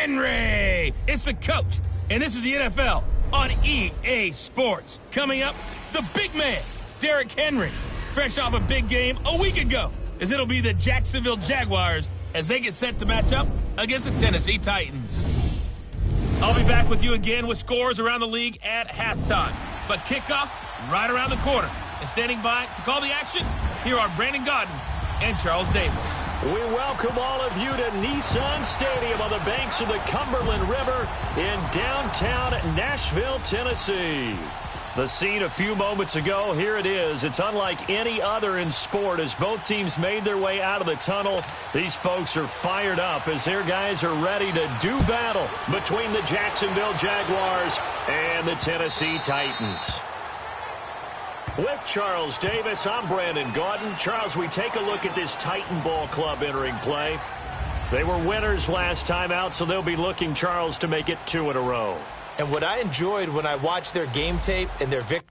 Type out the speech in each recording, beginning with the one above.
Henry! It's the coach, and this is the NFL on EA Sports. Coming up, the big man, Derrick Henry, fresh off a big game a week ago, as it'll be the Jacksonville Jaguars as they get set to match up against the Tennessee Titans. I'll be back with you again with scores around the league at halftime, but kickoff right around the corner. And standing by to call the action, here are Brandon Gaudin and Charles Davis. We welcome all of you to Nissan Stadium on the banks of the Cumberland River in downtown Nashville, Tennessee. The scene a few moments ago, here it is. It's unlike any other in sport as both teams made their way out of the tunnel. These folks are fired up as their guys are ready to do battle between the Jacksonville Jaguars and the Tennessee Titans. With Charles Davis, I'm Brandon Gaudin. Charles, we take a look at this Titan Ball Club entering play. They were winners last time out, so they'll be looking, Charles, to make it 2 in a row. And what I enjoyed when I watched their game tape and their victory.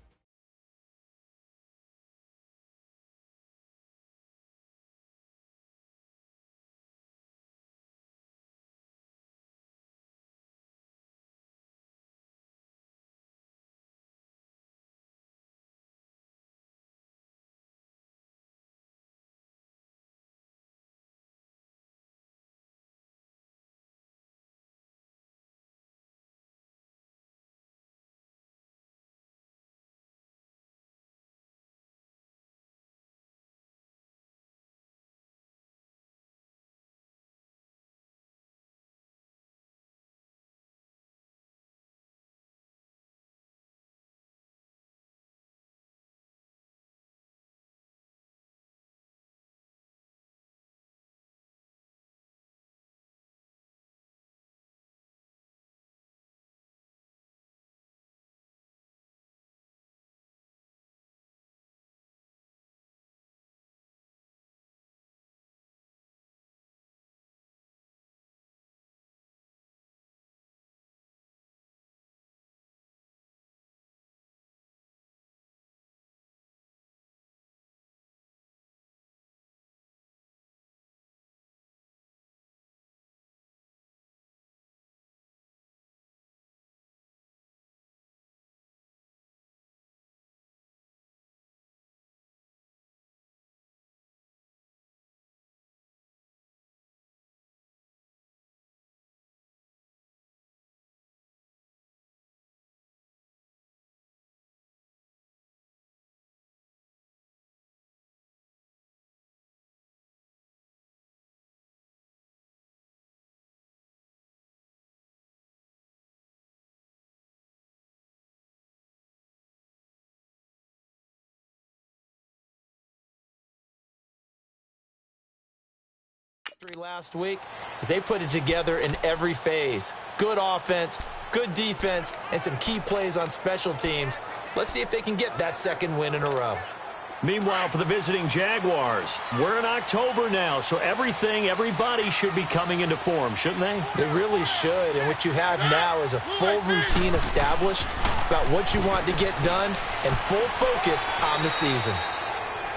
Last week as they put it together in every phase. Good offense, good defense, and some key plays on special teams. Let's see if they can get that second win in a row. Meanwhile, for the visiting Jaguars, we're in October now, so everybody should be coming into form, shouldn't they? They really should, and what you have now is a full routine established about what you want to get done and full focus on the season.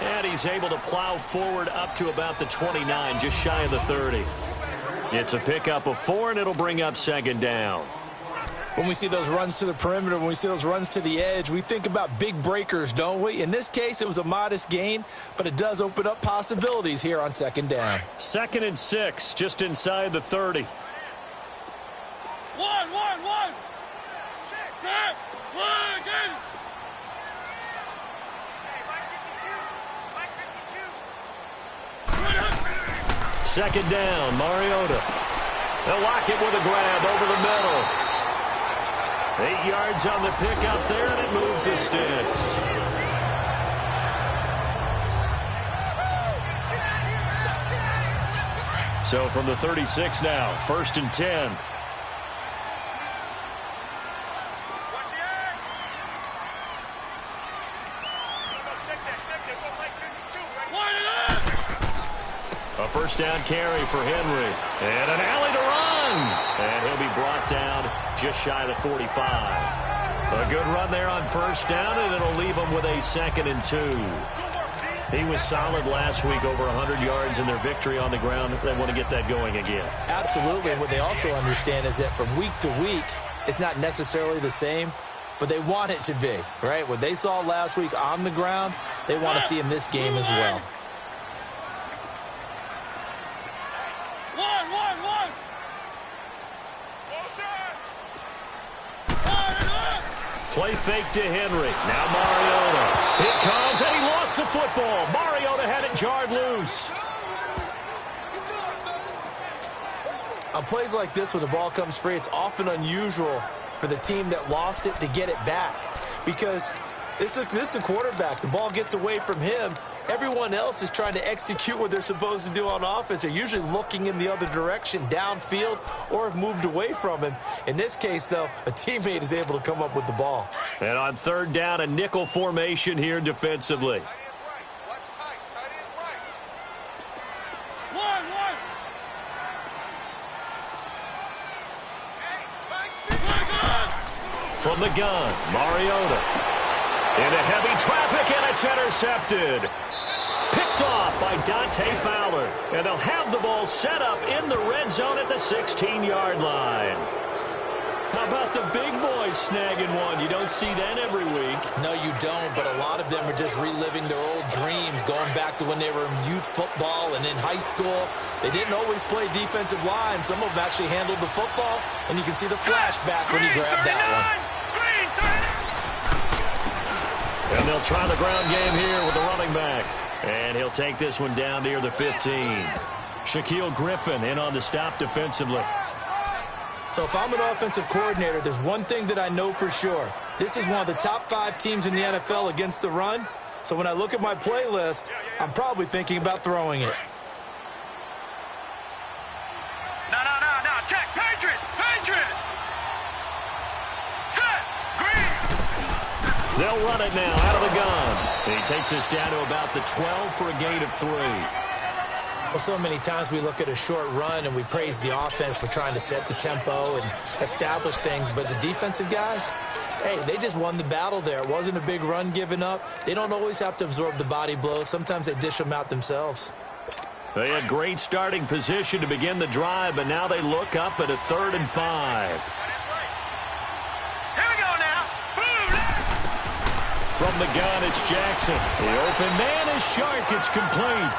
And he's able to plow forward up to about the 29, just shy of the 30. It's a pickup of 4, and it'll bring up second down. When we see those runs to the perimeter, when we see those runs to the edge, we think about big breakers, don't we? In this case, it was a modest gain, but it does open up possibilities here on second down. 2nd and 6, just inside the 30. One. Set. Flag in. Second down, Mariota. They'll lock it with a grab over the middle. 8 yards on the pickup there, and it moves the sticks. So from the 36 now, 1st and 10. A first down carry for Henry. And an alley to run. And he'll be brought down just shy of the 45. A good run there on first down, and it'll leave him with a 2nd and 2. He was solid last week, over 100 yards in their victory on the ground. They want to get that going again. Absolutely. What they also understand is that from week to week, it's not necessarily the same, but they want it to be, right? What they saw last week on the ground, they want to see in this game as well. Play fake to Henry. Now Mariota. It comes, and he lost the football. Mariota had it jarred loose. On plays like this, when the ball comes free, it's often unusual for the team that lost it to get it back. Because this is the quarterback. The ball gets away from him. Everyone else is trying to execute what they're supposed to do on offense. They're usually looking in the other direction, downfield, or have moved away from him. In this case, though, a teammate is able to come up with the ball. And on 3rd down, a nickel formation here defensively. From the gun, Mariota. Into heavy traffic, and it's intercepted. Picked off by Dante Fowler. And they'll have the ball set up in the red zone at the 16-yard line. How about the big boys snagging one? You don't see that every week. No, you don't, but a lot of them are just reliving their old dreams, going back to when they were in youth football and in high school. They didn't always play defensive line. Some of them actually handled the football, and you can see the flashback when he grabbed that one. And they'll try the ground game here with the running back. And he'll take this one down near the 15. Shaquille Griffin in on the stop defensively. So if I'm an offensive coordinator, there's one thing that I know for sure. This is one of the top 5 teams in the NFL against the run. So when I look at my playlist, I'm probably thinking about throwing it. No. Check. Patriot. Set. Green. They'll run it now out of the gun. He takes us down to about the 12 for a gain of 3. Well, so many times we look at a short run and we praise the offense for trying to set the tempo and establish things. But the defensive guys, hey, they just won the battle there. It wasn't a big run given up. They don't always have to absorb the body blows. Sometimes they dish them out themselves. They had great starting position to begin the drive, but now they look up at a 3rd and 5. Here we go now. From the gun, it's Jackson. The open man is Shark. It's complete.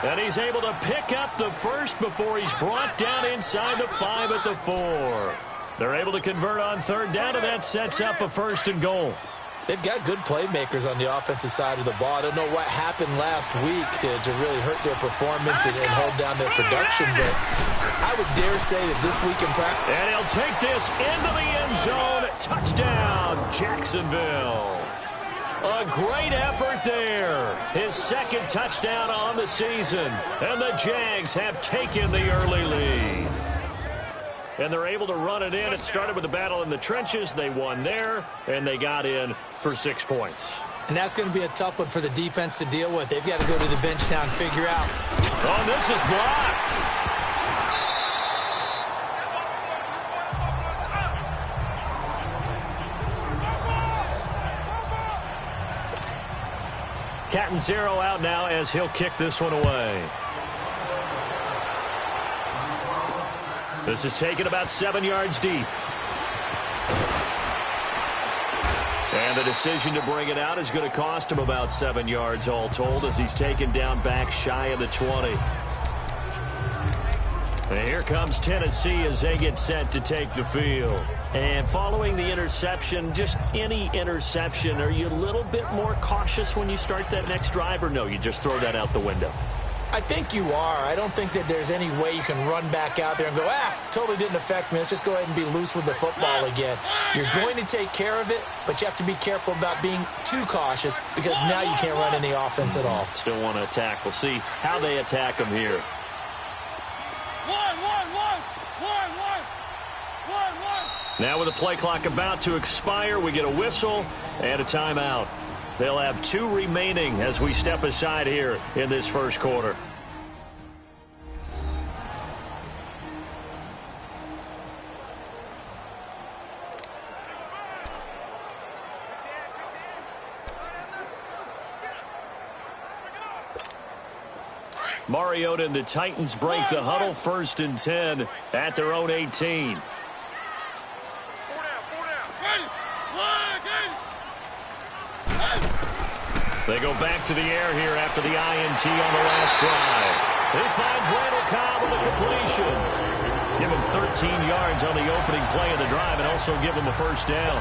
And he's able to pick up the first before he's brought down inside the 5 at the 4. They're able to convert on 3rd down, and that sets up a 1st and goal. They've got good playmakers on the offensive side of the ball. I don't know what happened last week to really hurt their performance and hold down their production, but I would dare say that this week in practice. And he'll take this into the end zone. Touchdown, Jacksonville. A great effort there. His 2nd touchdown on the season. And the Jags have taken the early lead. And they're able to run it in. It started with a battle in the trenches. They won there, and they got in for 6 points. And that's going to be a tough one for the defense to deal with. They've got to go to the bench now and figure out. Oh, this is blocked. Catanzaro out now as he'll kick this one away. This is taken about 7 yards deep. And the decision to bring it out is going to cost him about 7 yards all told as he's taken down back shy of the 20. And here comes Tennessee as they get set to take the field. And following the interception, just any interception, are you a little bit more cautious when you start that next drive, or no, you just throw that out the window? I think you are. I don't think that there's any way you can run back out there and go, totally didn't affect me. Let's just go ahead and be loose with the football again. You're going to take care of it, but you have to be careful about being too cautious because now you can't run any offense at all. Still want to attack. We'll see how they attack him here. Now with the play clock about to expire, we get a whistle and a timeout. They'll have 2 remaining as we step aside here in this first quarter. Mariota and the Titans break the huddle, 1st and 10 at their own 18. They go back to the air here after the INT on the last drive. He finds Randall Cobb with a completion. Give him 13 yards on the opening play of the drive and also give him a first down.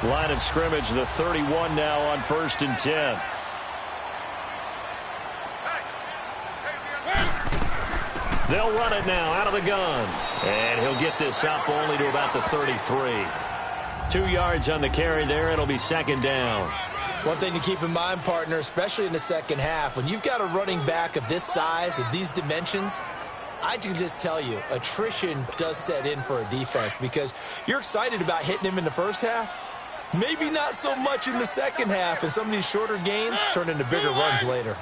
Line of scrimmage, the 31 now on 1st and 10. They'll run it now out of the gun. And he'll get this up only to about the 33. 2 yards on the carry there. It'll be 2nd down. One thing to keep in mind, partner, especially in the second half, when you've got a running back of this size, of these dimensions, I can just tell you, attrition does set in for a defense because you're excited about hitting him in the first half. Maybe not so much in the second half, and some of these shorter gains turn into bigger runs later.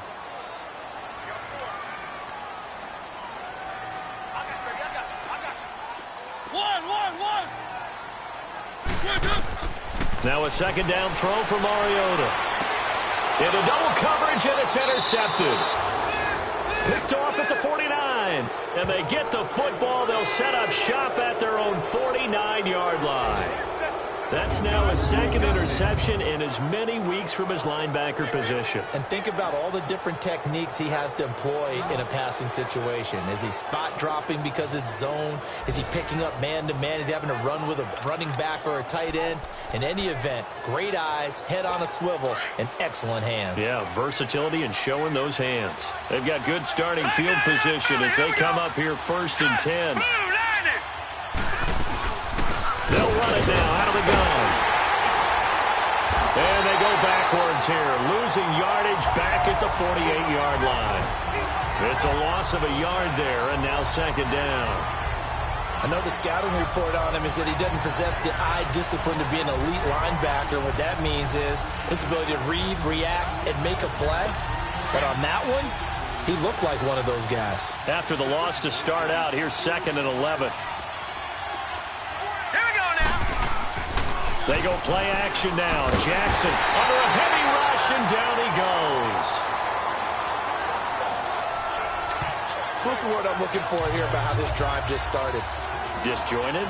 Now a 2nd down throw for Mariota. Into double coverage, and it's intercepted. Picked off at the 49. And they get the football. They'll set up shop at their own 49-yard line. That's now his 2nd interception in as many weeks from his linebacker position. And think about all the different techniques he has to employ in a passing situation. Is he spot dropping because it's zone? Is he picking up man-to-man? Is he having to run with a running back or a tight end? In any event, great eyes, head on a swivel, and excellent hands. Yeah, versatility and showing those hands. They've got good starting field position as they come up here 1st and 10. They'll run it now out of the gun. And they go backwards here, losing yardage back at the 48-yard line. It's a loss of a yard there, and now 2nd down. I know the scouting report on him is that he doesn't possess the eye discipline to be an elite linebacker. What that means is his ability to read, react, and make a play. But on that one, he looked like one of those guys. After the loss to start out, here's 2nd and 11. They go play action now. Jackson under a heavy rush, and down he goes. So what's the word I'm looking for here about how this drive just started? Disjointed?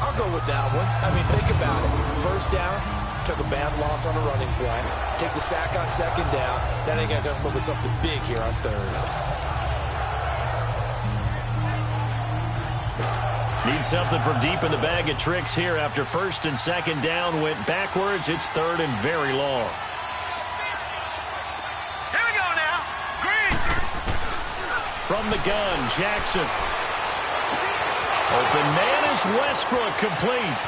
I'll go with that one. I mean, think about it. 1st down, took a bad loss on a running play. Take the sack on 2nd down. Then they got to come up with something big here on 3rd. Need something from deep in the bag of tricks here after 1st and 2nd down went backwards. It's 3rd and very long. Here we go now. Green. From the gun, Jackson. Open man is Westbrook, complete.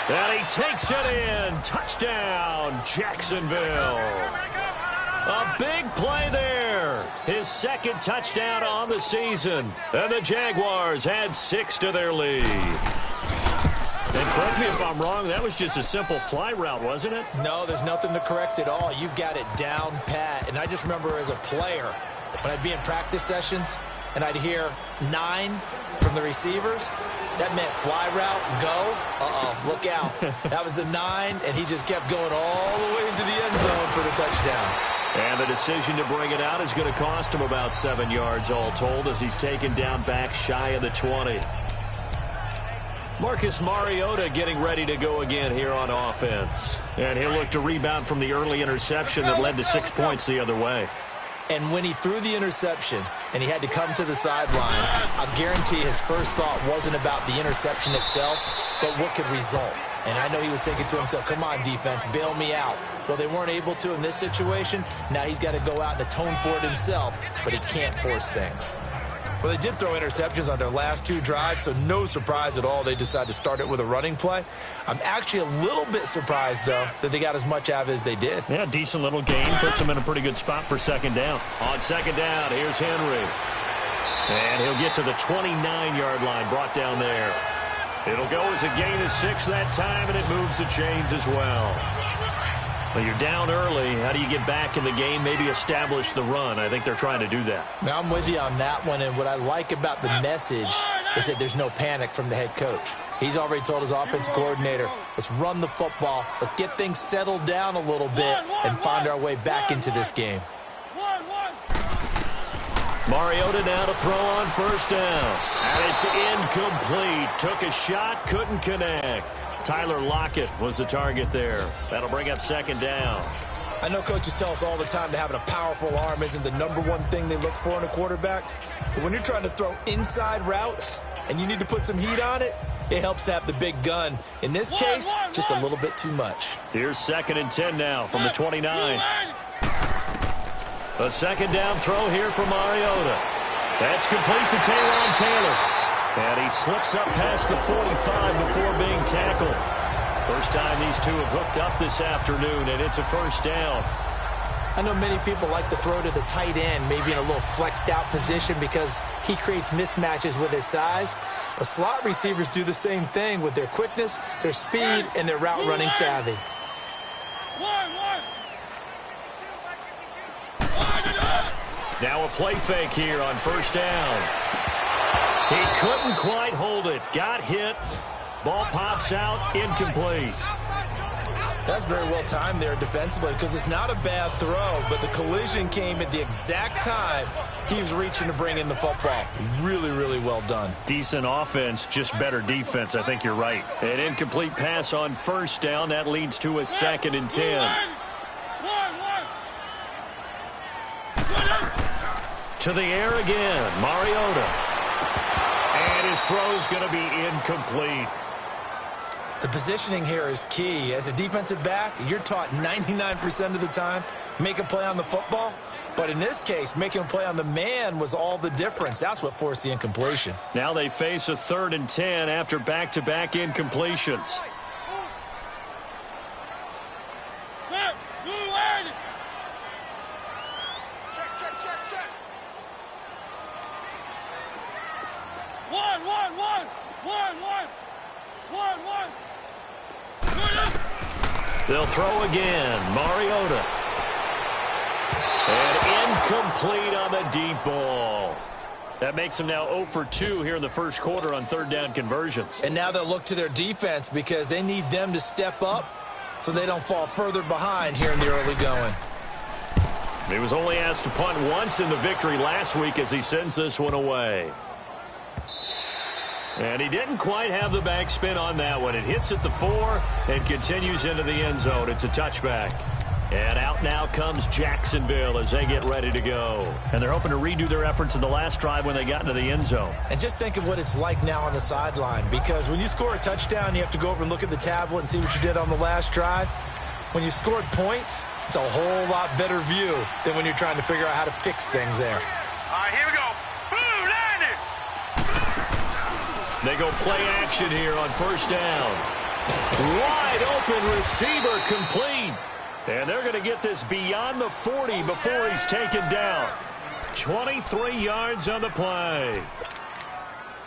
And he takes it in. Touchdown, Jacksonville. A big play there. His 2nd touchdown on the season. And the Jaguars add 6 to their lead. And correct me if I'm wrong, that was just a simple fly route, wasn't it? No, there's nothing to correct at all. You've got it down pat. And I just remember as a player, when I'd be in practice sessions and I'd hear 9 from the receivers, that meant fly route, go. Look out. That was the 9, and he just kept going all the way into the end zone for the touchdown. And the decision to bring it out is going to cost him about 7 yards all told as he's taken down back shy of the 20. Marcus Mariota getting ready to go again here on offense. And he'll look to rebound from the early interception that led to 6 points the other way. And when he threw the interception and he had to come to the sideline, I'll guarantee his first thought wasn't about the interception itself, but what could result. And I know he was thinking to himself, come on, defense, bail me out. Well, they weren't able to in this situation. Now he's got to go out and atone for it himself, but he can't force things. Well, they did throw interceptions on their last 2 drives, so no surprise at all they decided to start it with a running play. I'm actually a little bit surprised, though, that they got as much out of it as they did. Yeah, decent little gain. Puts them in a pretty good spot for second down. On second down, here's Henry. And he'll get to the 29-yard line, brought down there. It'll go as a gain of 6 that time, and it moves the chains as well. Well, you're down early. How do you get back in the game, maybe establish the run? I think they're trying to do that. Now, I'm with you on that one, and what I like about the message is that there's no panic from the head coach. He's already told his offensive coordinator, let's run the football, let's get things settled down a little bit and find our way back into this game. Mariota now to throw on first down. And it's incomplete. Took a shot, couldn't connect. Tyler Lockett was the target there. That'll bring up second down. I know coaches tell us all the time that having a powerful arm isn't the #1 thing they look for in a quarterback. But when you're trying to throw inside routes and you need to put some heat on it, it helps to have the big gun. In this case, just a little bit too much. Here's 2nd and 10 now from the 29. A second down throw here for Mariota. That's complete to Taywan Taylor. And he slips up past the 45 before being tackled. First time these two have hooked up this afternoon, and it's a first down. I know many people like to throw to the tight end, maybe in a little flexed out position because he creates mismatches with his size. But slot receivers do the same thing with their quickness, their speed, and their route running savvy. Now a play fake here on first down. He couldn't quite hold it. Got hit. Ball pops out. Incomplete. That's very well timed there defensively because it's not a bad throw, but the collision came at the exact time he was reaching to bring in the football. Really, really well done. Decent offense, just better defense. I think you're right. An incomplete pass on first down. That leads to a 2nd and 10. To the air again. Mariota. And his throw's going to be incomplete. The positioning here is key. As a defensive back, you're taught 99% of the time, make a play on the football. But in this case, making a play on the man was all the difference. That's what forced the incompletion. Now they face a 3rd and 10 after back-to-back incompletions. They'll throw again. Mariota. And incomplete on the deep ball. That makes them now 0 for 2 here in the first quarter on 3rd down conversions. And now they'll look to their defense because they need them to step up so they don't fall further behind here in the early going. He was only asked to punt once in the victory last week as he sends this one away. And he didn't quite have the backspin on that one. It hits at the 4 and continues into the end zone. It's a touchback. And out now comes Jacksonville as they get ready to go. And they're hoping to redo their efforts in the last drive when they got into the end zone. And just think of what it's like now on the sideline, because when you score a touchdown, you have to go over and look at the tablet and see what you did on the last drive. When you scored points, it's a whole lot better view than when you're trying to figure out how to fix things there. All right, here we go. Boom, landed. They go play action here on first down. Wide open receiver complete. And they're going to get this beyond the 40 before he's taken down. 23 yards on the play.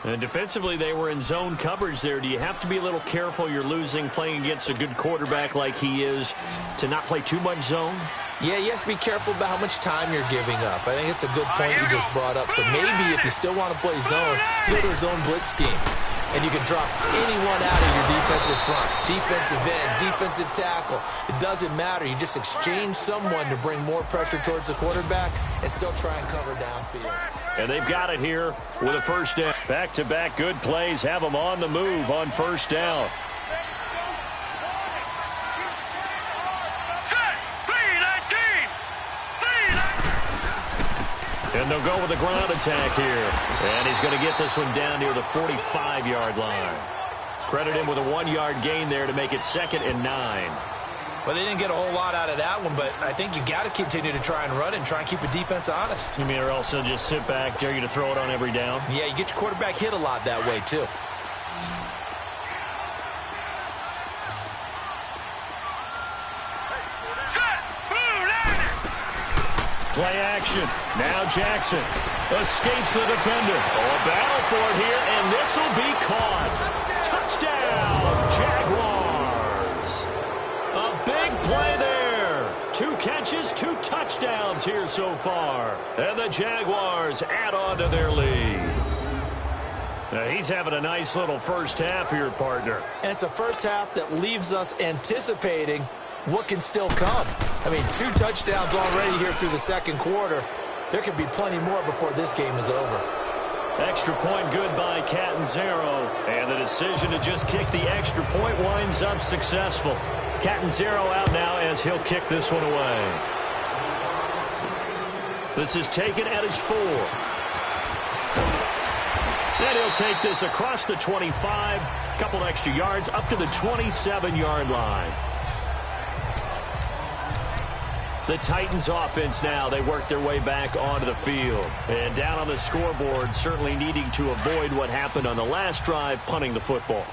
And defensively, they were in zone coverage there. Do you have to be a little careful you're losing playing against a good quarterback like he is to not play too much zone? Yeah, you have to be careful about how much time you're giving up. I think it's a good point you just brought up. So maybe if you still want to play zone, go to a zone blitz scheme. And you can drop anyone out of your defensive front, defensive end, defensive tackle. It doesn't matter. You just exchange someone to bring more pressure towards the quarterback and still try and cover downfield. And they've got it here with a first down. Back-to-back good plays have them on the move on first down. And they'll go with a ground attack here. And he's going to get this one down near the 45-yard line. Credit him with a 1-yard gain there to make it 2nd and 9. Well, they didn't get a whole lot out of that one, but I think you got to continue to try and run and try and keep the defense honest. You mean or else they'll just sit back, dare you to throw it on every down? Yeah, you get your quarterback hit a lot that way, too. Play action. Now Jackson escapes the defender. Oh, a battle for it here, and this will be caught. Touchdown, Jaguars. A big play there. 2 catches, 2 touchdowns here so far. And the Jaguars add on to their lead. Now, he's having a nice little first half here, partner. And it's a first half that leaves us anticipating what can still come. I mean, 2 touchdowns already here through the second quarter. There could be plenty more before this game is over. Extra point good by Catanzaro. And the decision to just kick the extra point winds up successful. Catanzaro out now as he'll kick this one away. This is taken at his 4. And he'll take this across the 25. Couple extra yards up to the 27-yard line. The Titans offense now, they work their way back onto the field. And down on the scoreboard, certainly needing to avoid what happened on the last drive, punting the football.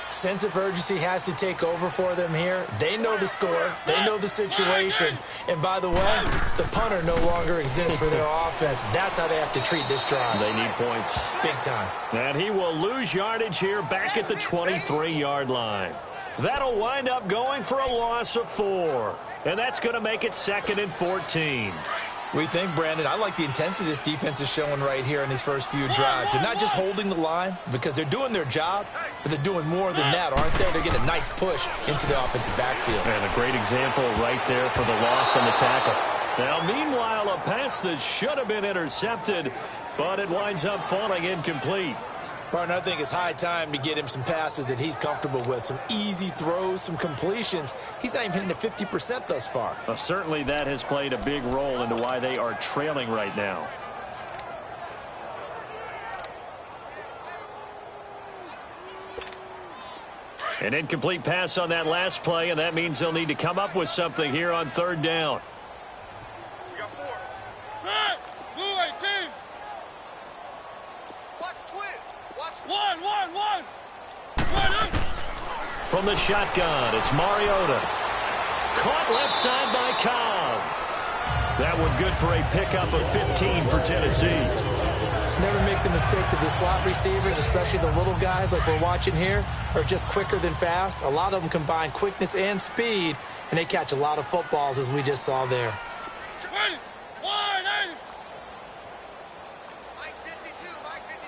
Sense of urgency has to take over for them here. They know the score. They know the situation. And by the way, the punter no longer exists for their offense. That's how they have to treat this drive. They need points. Big time. And he will lose yardage here back at the 23-yard line. That'll wind up going for a loss of 4. And that's going to make it 2nd and 14. We think, Brandon, I like the intensity this defense is showing right here in these first few drives. They're not just holding the line because they're doing their job, but they're doing more than that, aren't they? They're getting a nice push into the offensive backfield. And a great example right there for the loss on the tackle. Now, meanwhile, a pass that should have been intercepted, but it winds up falling incomplete. Partner, I think it's high time to get him some passes that he's comfortable with, some easy throws, some completions. He's not even hitting at 50% thus far. Certainly that has played a big role into why they are trailing right now. An incomplete pass on that last play, and that means they'll need to come up with something here on 3rd down. We got 4. Set! Blue 18! Watch twins! Watch one! From the shotgun, it's Mariota. Caught left side by Cobb. That one good for a pickup of 15 for Tennessee. Never make the mistake that the slot receivers, especially the little guys like we're watching here, are just quicker than fast. A lot of them combine quickness and speed, and they catch a lot of footballs, as we just saw there. 20! 180! Mike 52, Mike 52.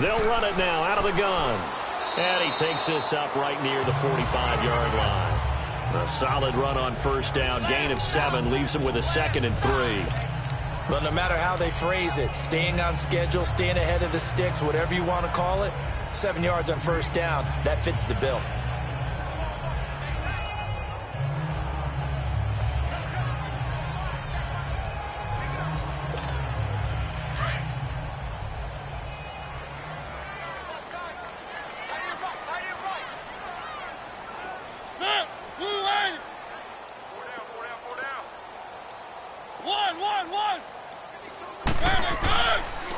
They'll run it now out of the gun. And he takes this up right near the 45-yard line. A solid run on first down. Gain of 7 leaves him with a 2nd and 3. Well, no matter how they phrase it, staying on schedule, staying ahead of the sticks, whatever you want to call it, 7 yards on first down, that fits the bill.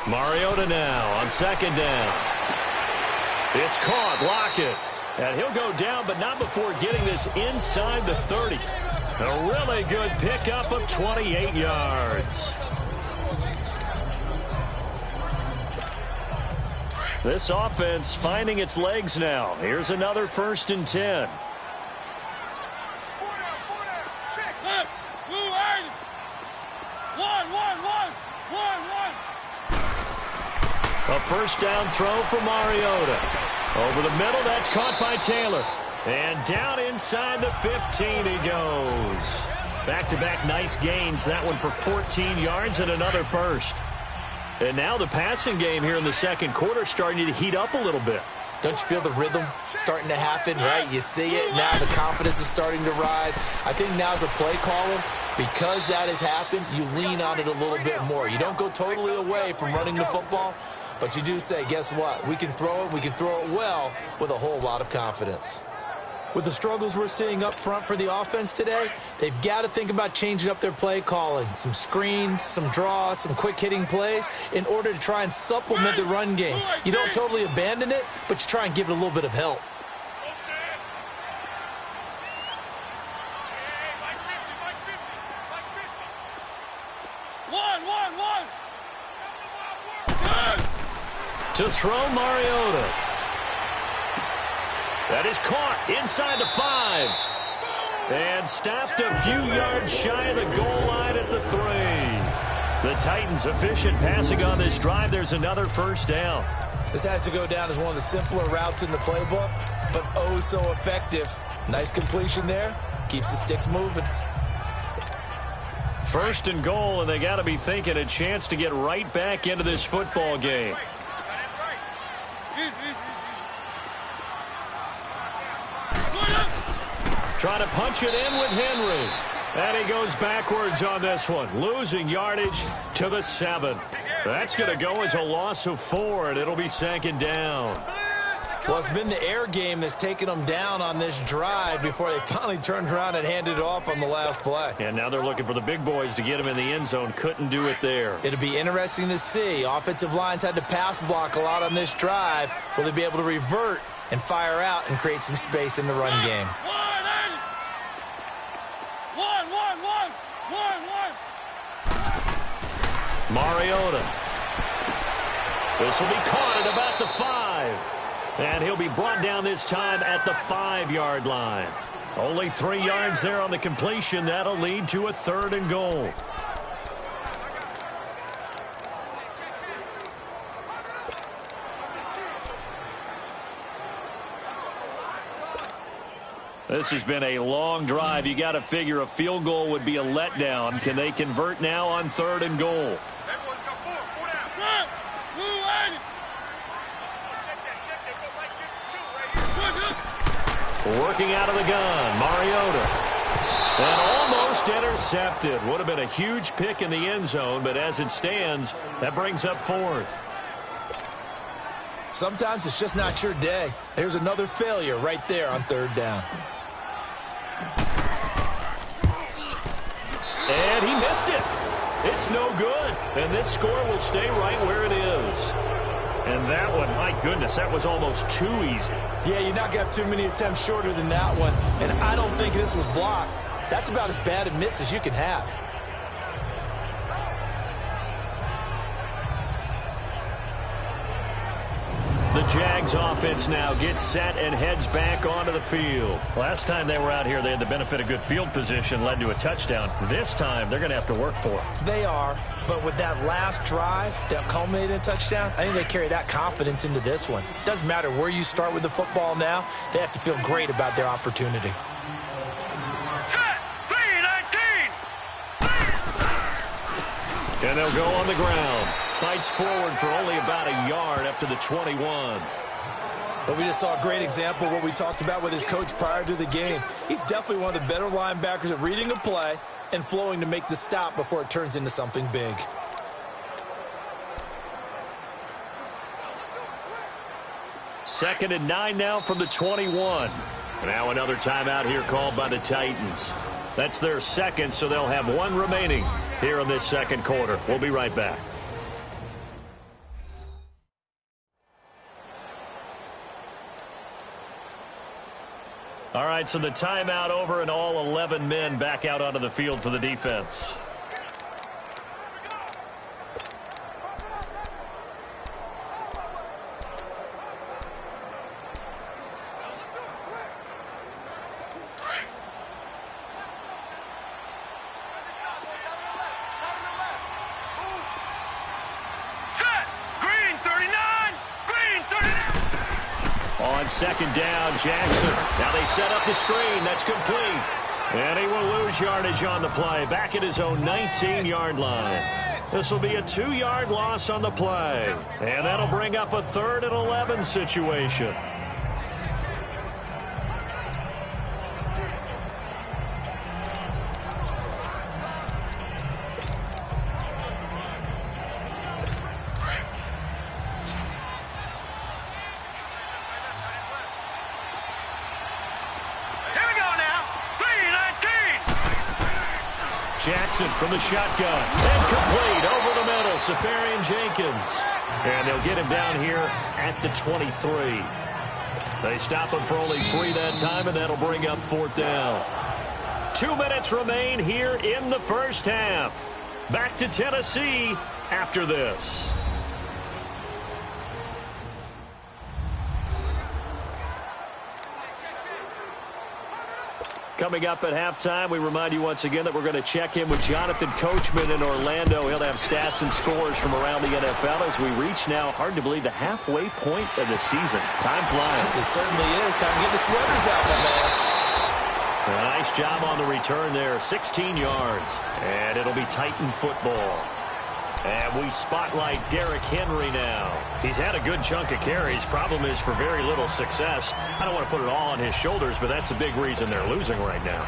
Mariota now on 2nd down. It's caught. Lockett. And he'll go down, but not before getting this inside the 30. A really good pickup of 28 yards. This offense finding its legs now. Here's another 1st and 10. A 1st down throw for Mariota. Over the middle, that's caught by Taylor. And down inside the 15 he goes. Back-to-back nice gains. That one for 14 yards and another 1st. And now the passing game here in the second quarter starting to heat up a little bit. Don't you feel the rhythm starting to happen, right? You see it. Now the confidence is starting to rise. I think now as a play caller, because that has happened, you lean on it a little bit more. You don't go totally away from running the football, but you do say, guess what? We can throw it well with a whole lot of confidence. With the struggles we're seeing up front for the offense today, they've got to think about changing up their play calling. Some screens, some draws, some quick-hitting plays in order to try and supplement the run game. You don't totally abandon it, but you try and give it a little bit of help. To throw Mariota. That is caught inside the 5. And stopped a few yards shy of the goal line at the 3. The Titans efficient passing on this drive. There's another 1st down. This has to go down as one of the simpler routes in the playbook, but oh so effective. Nice completion there. Keeps the sticks moving. 1st and goal, and they got to be thinking a chance to get right back into this football game. Trying to punch it in with Henry. And he goes backwards on this one. Losing yardage to the 7. That's going to go as a loss of 4, and it'll be 2nd down. Well, it's been the air game that's taken them down on this drive before they finally turned around and handed it off on the last play. And now they're looking for the big boys to get him in the end zone. Couldn't do it there. It'll be interesting to see. Offensive lines had to pass block a lot on this drive. Will they be able to revert and fire out and create some space in the run game? Mariota. This will be caught at about the 5. And he'll be brought down this time at the 5-yard line. Only 3 yards there on the completion. That'll lead to a 3rd and goal. This has been a long drive. You got to figure a field goal would be a letdown. Can they convert now on 3rd and goal? Working out of the gun, Mariota. And almost intercepted. Would have been a huge pick in the end zone, but as it stands, that brings up 4th. Sometimes it's just not your day. There's another failure right there on 3rd down. And he missed it. It's no good. And this score will stay right where it is. And that one, my goodness, that was almost too easy. Yeah, you're not going to have too many attempts shorter than that one. And I don't think this was blocked. That's about as bad a miss as you can have. The Jags offense now gets set and heads back onto the field. Last time they were out here, they had the benefit of good field position, led to a touchdown. This time, they're going to have to work for it. They are, but with that last drive that culminated in a touchdown, I think they carry that confidence into this one. Doesn't matter where you start with the football now, they have to feel great about their opportunity. And they'll go on the ground. Fights forward for only about a yard up to the 21. But we just saw a great example of what we talked about with his coach prior to the game. He's definitely one of the better linebackers at reading a play and flowing to make the stop before it turns into something big. Second and 9 now from the 21. Now another timeout here called by the Titans. That's their second, so they'll have one remaining here in this second quarter. We'll be right back. All right, so the timeout over and all 11 men back out onto the field for the defense. on second down. Jackson. Now they set up the screen. That's complete. And he will lose yardage on the play. Back at his own 19-yard line. This will be a 2-yard loss on the play. And that'll bring up a 3rd and 11 situation. Jackson from the shotgun. Incomplete over the middle. Safarian Jenkins. And they'll get him down here at the 23. They stop him for only 3 that time, and that'll bring up 4th down. 2 minutes remain here in the first half. Back to Tennessee after this. Coming up at halftime, we remind you once again that we're going to check in with Jonathan Coachman in Orlando. He'll have stats and scores from around the NFL as we reach now, hard to believe, the halfway point of the season. Time flying. It certainly is. Time to get the sweaters out, my man. A nice job on the return there. 16 yards. And it'll be Titan football. And we spotlight Derrick Henry now. He's had a good chunk of carries. Problem is for very little success. I don't want to put it all on his shoulders, but that's a big reason they're losing right now.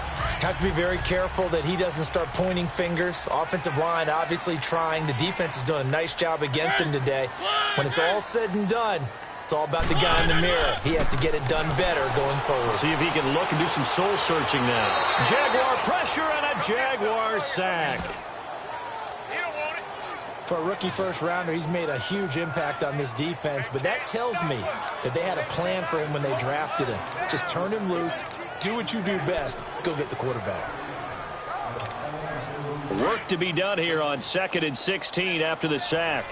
Have to be very careful that he doesn't start pointing fingers. Offensive line obviously trying. The defense is doing a nice job against him today. When it's all said and done, it's all about the guy in the mirror. He has to get it done better going forward. See if he can look and do some soul searching now. Jaguar pressure and a Jaguar sack. For a rookie first-rounder, he's made a huge impact on this defense, but that tells me that they had a plan for him when they drafted him. Just turn him loose, do what you do best, go get the quarterback. Work to be done here on 2nd and 16 after the sack.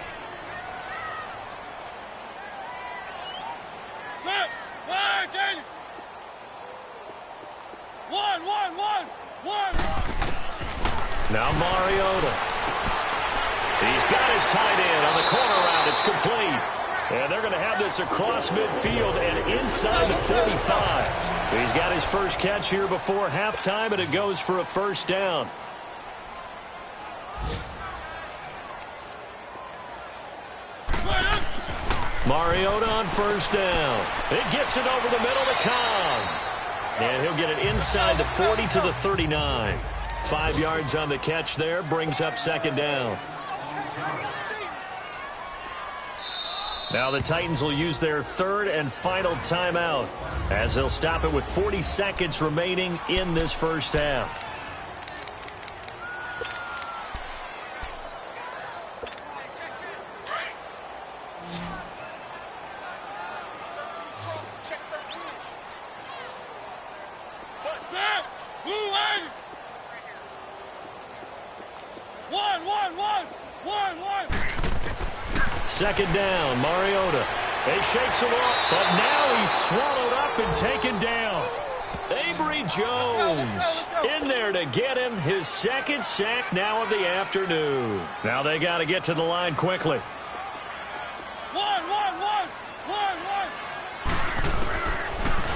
Now Mariota. He's got his tight end on the corner route. It's complete. And they're going to have this across midfield and inside the 45. He's got his first catch here before halftime, and it goes for a 1st down. Mariota on 1st down. It gets it over the middle to Cobb. And he'll get it inside the 40 to the 39. 5 yards on the catch there, brings up 2nd down. Now the Titans will use their 3rd and final timeout as they'll stop it with 40 seconds remaining in this first half. Second down, Mariota. He shakes him off, but now he's swallowed up and taken down. Avery Jones in there to get him his 2nd sack now of the afternoon. Now they got to get to the line quickly.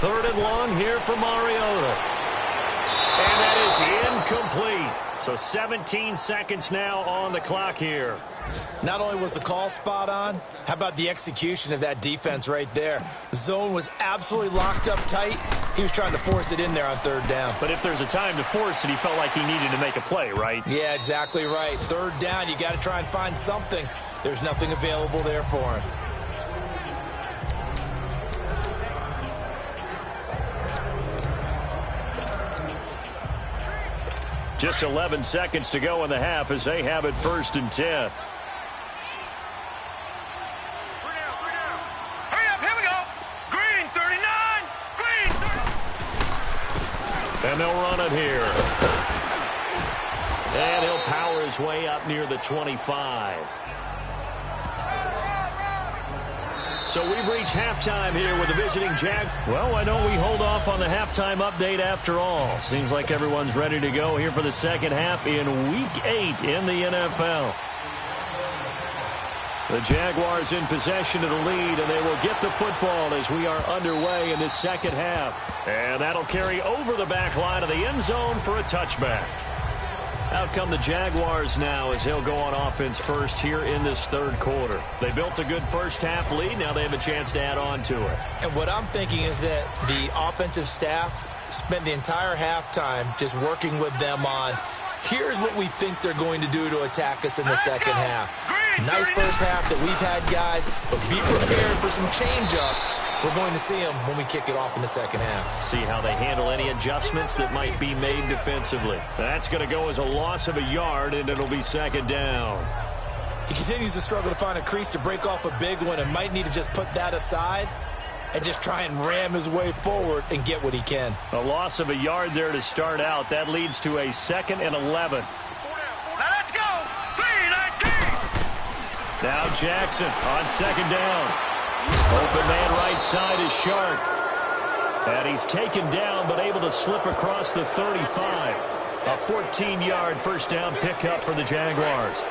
3rd and long here for Mariota. And that is incomplete. So 17 seconds now on the clock here. Not only was the call spot on, how about the execution of that defense right there? The zone was absolutely locked up tight. He was trying to force it in there on 3rd down. But if there's a time to force it, he felt like he needed to make a play, right? Yeah, exactly right. 3rd down, you got to try and find something. There's nothing available there for him. Just 11 seconds to go in the half as they have it 1st and 10. And they'll run it here. And he'll power his way up near the 25. So we've reached halftime here with the visiting Jag. Well, why don't we hold off on the halftime update after all? Seems like everyone's ready to go here for the second half in Week 8 in the NFL. The Jaguars in possession of the lead, and they will get the football as we are underway in this second half. And that'll carry over the back line of the end zone for a touchback. Out come the Jaguars now as they'll go on offense first here in this third quarter. They built a good first half lead. Now they have a chance to add on to it. And what I'm thinking is that the offensive staff spent the entire halftime just working with them on, here's what we think they're going to do to attack us in the second half. Nice first half that we've had, guys, but be prepared for some change-ups. We're going to see them when we kick it off in the second half. See how they handle any adjustments that might be made defensively. That's going to go as a loss of a yard, and it'll be second down. He continues to struggle to find a crease to break off a big one and might need to just put that aside and just try and ram his way forward and get what he can. A loss of a yard there to start out. That leads to a 2nd and 11. Now let's go. 3-19. Now Jackson on second down. Open man right side is Shark. And he's taken down but able to slip across the 35. A 14-yard first down pickup for the Jaguars.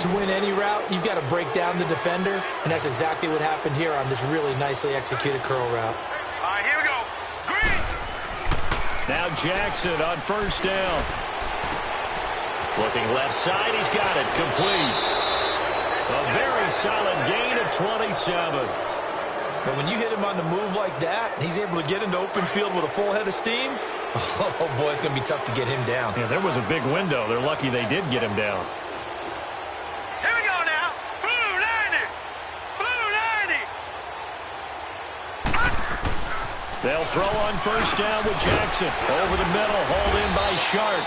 To win any route, you've got to break down the defender, and that's exactly what happened here on this really nicely executed curl route. All right, here we go. Green. Now Jackson on first down. Looking left side, he's got it. Complete. A very solid gain of 27. But when you hit him on the move like that, and he's able to get into open field with a full head of steam, oh boy, it's going to be tough to get him down. Yeah, there was a big window. They're lucky they did get him down. Here we go now. Blue 90. Blue 90. They'll throw on first down with Jackson. Over the middle, hauled in by Shark.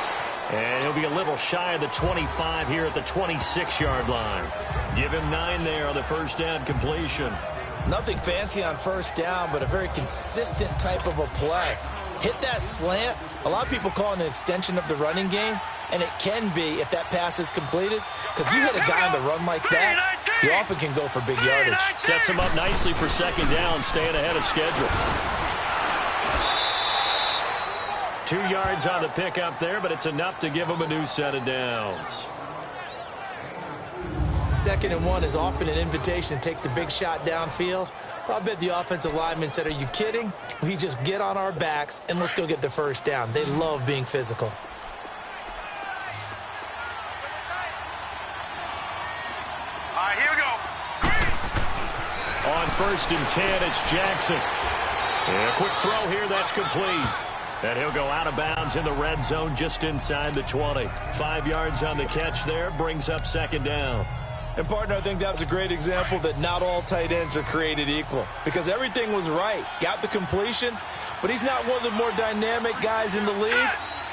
And he'll be a little shy of the 25 here at the 26-yard line. Give him 9 there on the first down completion. Nothing fancy on first down, but a very consistent type of a play. Hit that slant. A lot of people call it an extension of the running game, and it can be if that pass is completed, because you hit a guy on the run like that, he often can go for big yardage. Sets him up nicely for second down, staying ahead of schedule. 2 yards on the pickup there, but it's enough to give him a new set of downs. 2nd and 1 is often an invitation to take the big shot downfield. I bet the offensive lineman said, are you kidding? We just get on our backs and let's go get the first down. They love being physical. All right, here we go. Green. On 1st and 10, it's Jackson. And a quick throw here, that's complete. And he'll go out of bounds in the red zone just inside the 20. 5 yards on the catch there, brings up second down. And, partner, I think that was a great example that not all tight ends are created equal, because everything was right. Got the completion, but he's not one of the more dynamic guys in the league.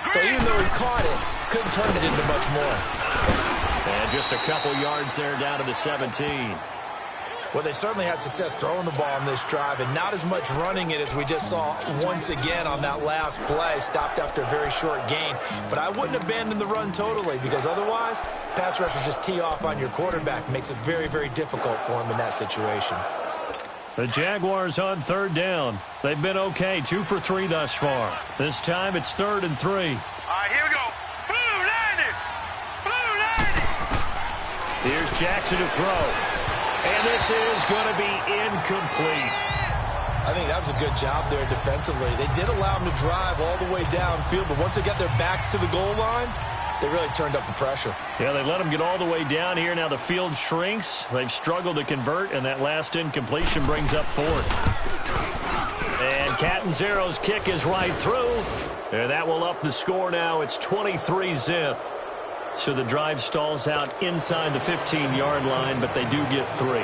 So even though he caught it, couldn't turn it into much more. And just a couple yards there down to the 17. Well, they certainly had success throwing the ball on this drive, and not as much running it as we just saw once again on that last play. Stopped after a very short gain. But I wouldn't abandon the run totally, because otherwise, pass rushers just tee off on your quarterback. Makes it very, very difficult for him in that situation. The Jaguars on third down. They've been okay, 2 for 3 thus far. This time it's 3rd and 3. All right, here we go. Blue 90. Blue 90. Here's Jackson to throw. And this is going to be incomplete. I think that was a good job there defensively. They did allow him to drive all the way downfield, but once they got their backs to the goal line, they really turned up the pressure. Yeah, they let him get all the way down here. Now the field shrinks. They've struggled to convert, and that last incompletion brings up 4th. And Catanzaro's kick is right through. And that will up the score now. It's 23-zip. So the drive stalls out inside the 15-yard line, but they do get 3.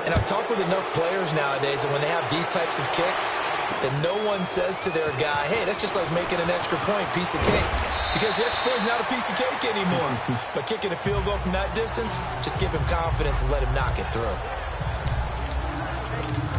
And I've talked with enough players nowadays that when they have these types of kicks, that no one says to their guy, hey, that's just like making an extra point, piece of cake. Because the extra point is not a piece of cake anymore. But kicking a field goal from that distance, just give him confidence and let him knock it through.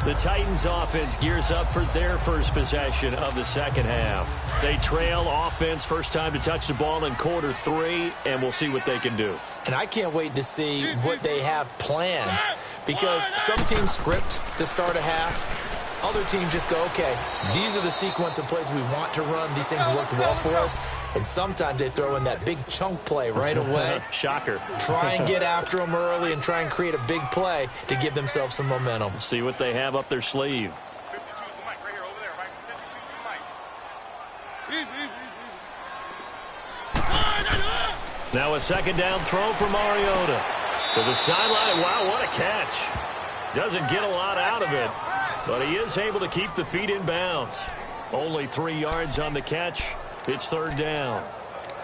The Titans offense gears up for their first possession of the second half. They trail offense, first time to touch the ball in quarter 3, and we'll see what they can do. And I can't wait to see what they have planned, because some teams script to start a half, Other teams just go, okay, these are the sequence of plays we want to run. These things worked well for us. And sometimes they throw in that big chunk play right away. Shocker. Try and get after them early and try and create a big play to give themselves some momentum. See what they have up their sleeve. Now a second down throw for Mariota. To the sideline. Wow, what a catch. Doesn't get a lot out of it, but he is able to keep the feet in bounds. Only 3 yards on the catch. It's third down.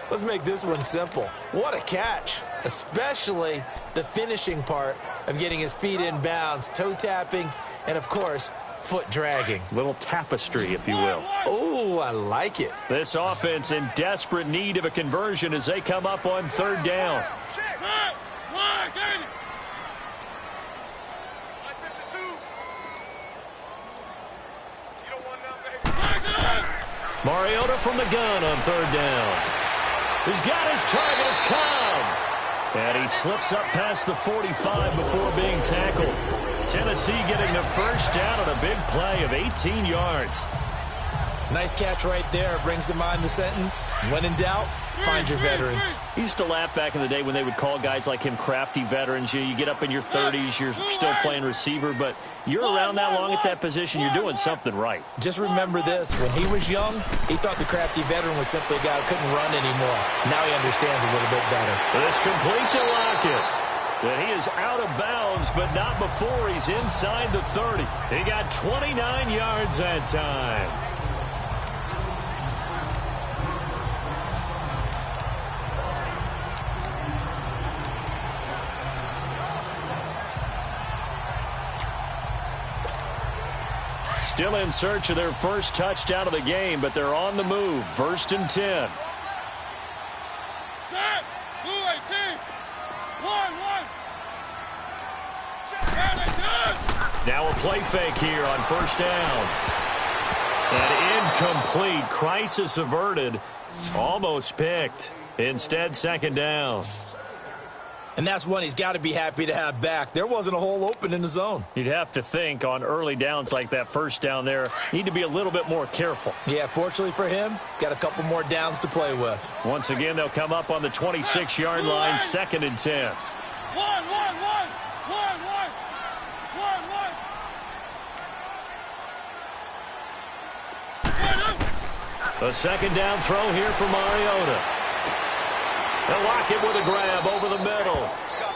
Let's make this one simple. What a catch, especially the finishing part of getting his feet in bounds, toe tapping, and, of course, foot dragging. Little tapestry, if you will. Oh, I like it. This offense in desperate need of a conversion as they come up on third down. Mariota from the gun on third down. He's got his target. It's Cobb. And he slips up past the 45 before being tackled. Tennessee getting the first down on a big play of 18 yards. Nice catch right there. Brings to mind the sentence, when in doubt, find your veterans. I used to laugh back in the day when they would call guys like him crafty veterans. You get up in your 30s, you're still playing receiver, but you're around that long at that position, you're doing something right. Just remember this. When he was young, he thought the crafty veteran was simply a guy who couldn't run anymore. Now he understands a little bit better. It's complete to Lockett. And he is out of bounds, but not before he's inside the 30. He got 29 yards that time. Still in search of their first touchdown of the game, but they're on the move. 1st and 10. Now a play fake here on first down. And incomplete. Crisis averted. Almost picked. Instead, second down. And that's one he's got to be happy to have back. There wasn't a hole open in the zone. You'd have to think on early downs like that first down there, need to be a little bit more careful. Yeah, fortunately for him, got a couple more downs to play with. Once again, they'll come up on the 26-yard line, 2nd and 10. A second down throw here for Mariota. They'll lock it with a grab over the middle.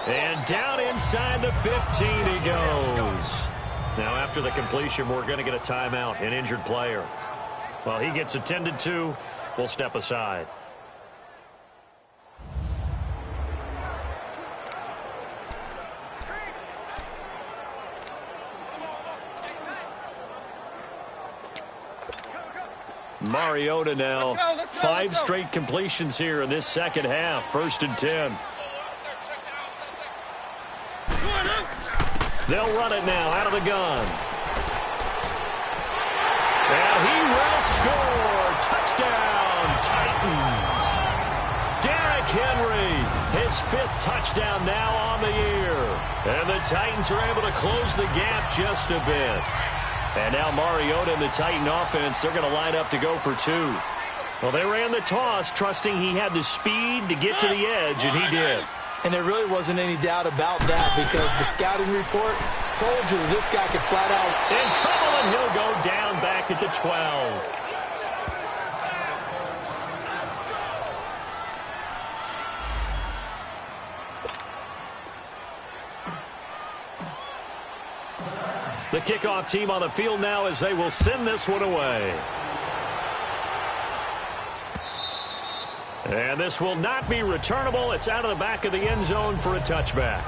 And down inside the 15 he goes. Now after the completion, we're going to get a timeout, an injured player. While he gets attended to, we'll step aside. Mariota now, 5 straight completions here in this second half. 1st and 10. They'll run it now out of the gun. And he will score. Touchdown, Titans. Derrick Henry, his 5th touchdown now on the year. And the Titans are able to close the gap just a bit. And now Mariota and the Titan offense, they're going to line up to go for 2. Well, they ran the toss, trusting he had the speed to get to the edge, and he did. And there really wasn't any doubt about that because the scouting report told you this guy could flat out. In trouble, and he'll go down back at the 12. The kickoff team on the field now as they will send this one away. And this will not be returnable. It's out of the back of the end zone for a touchback.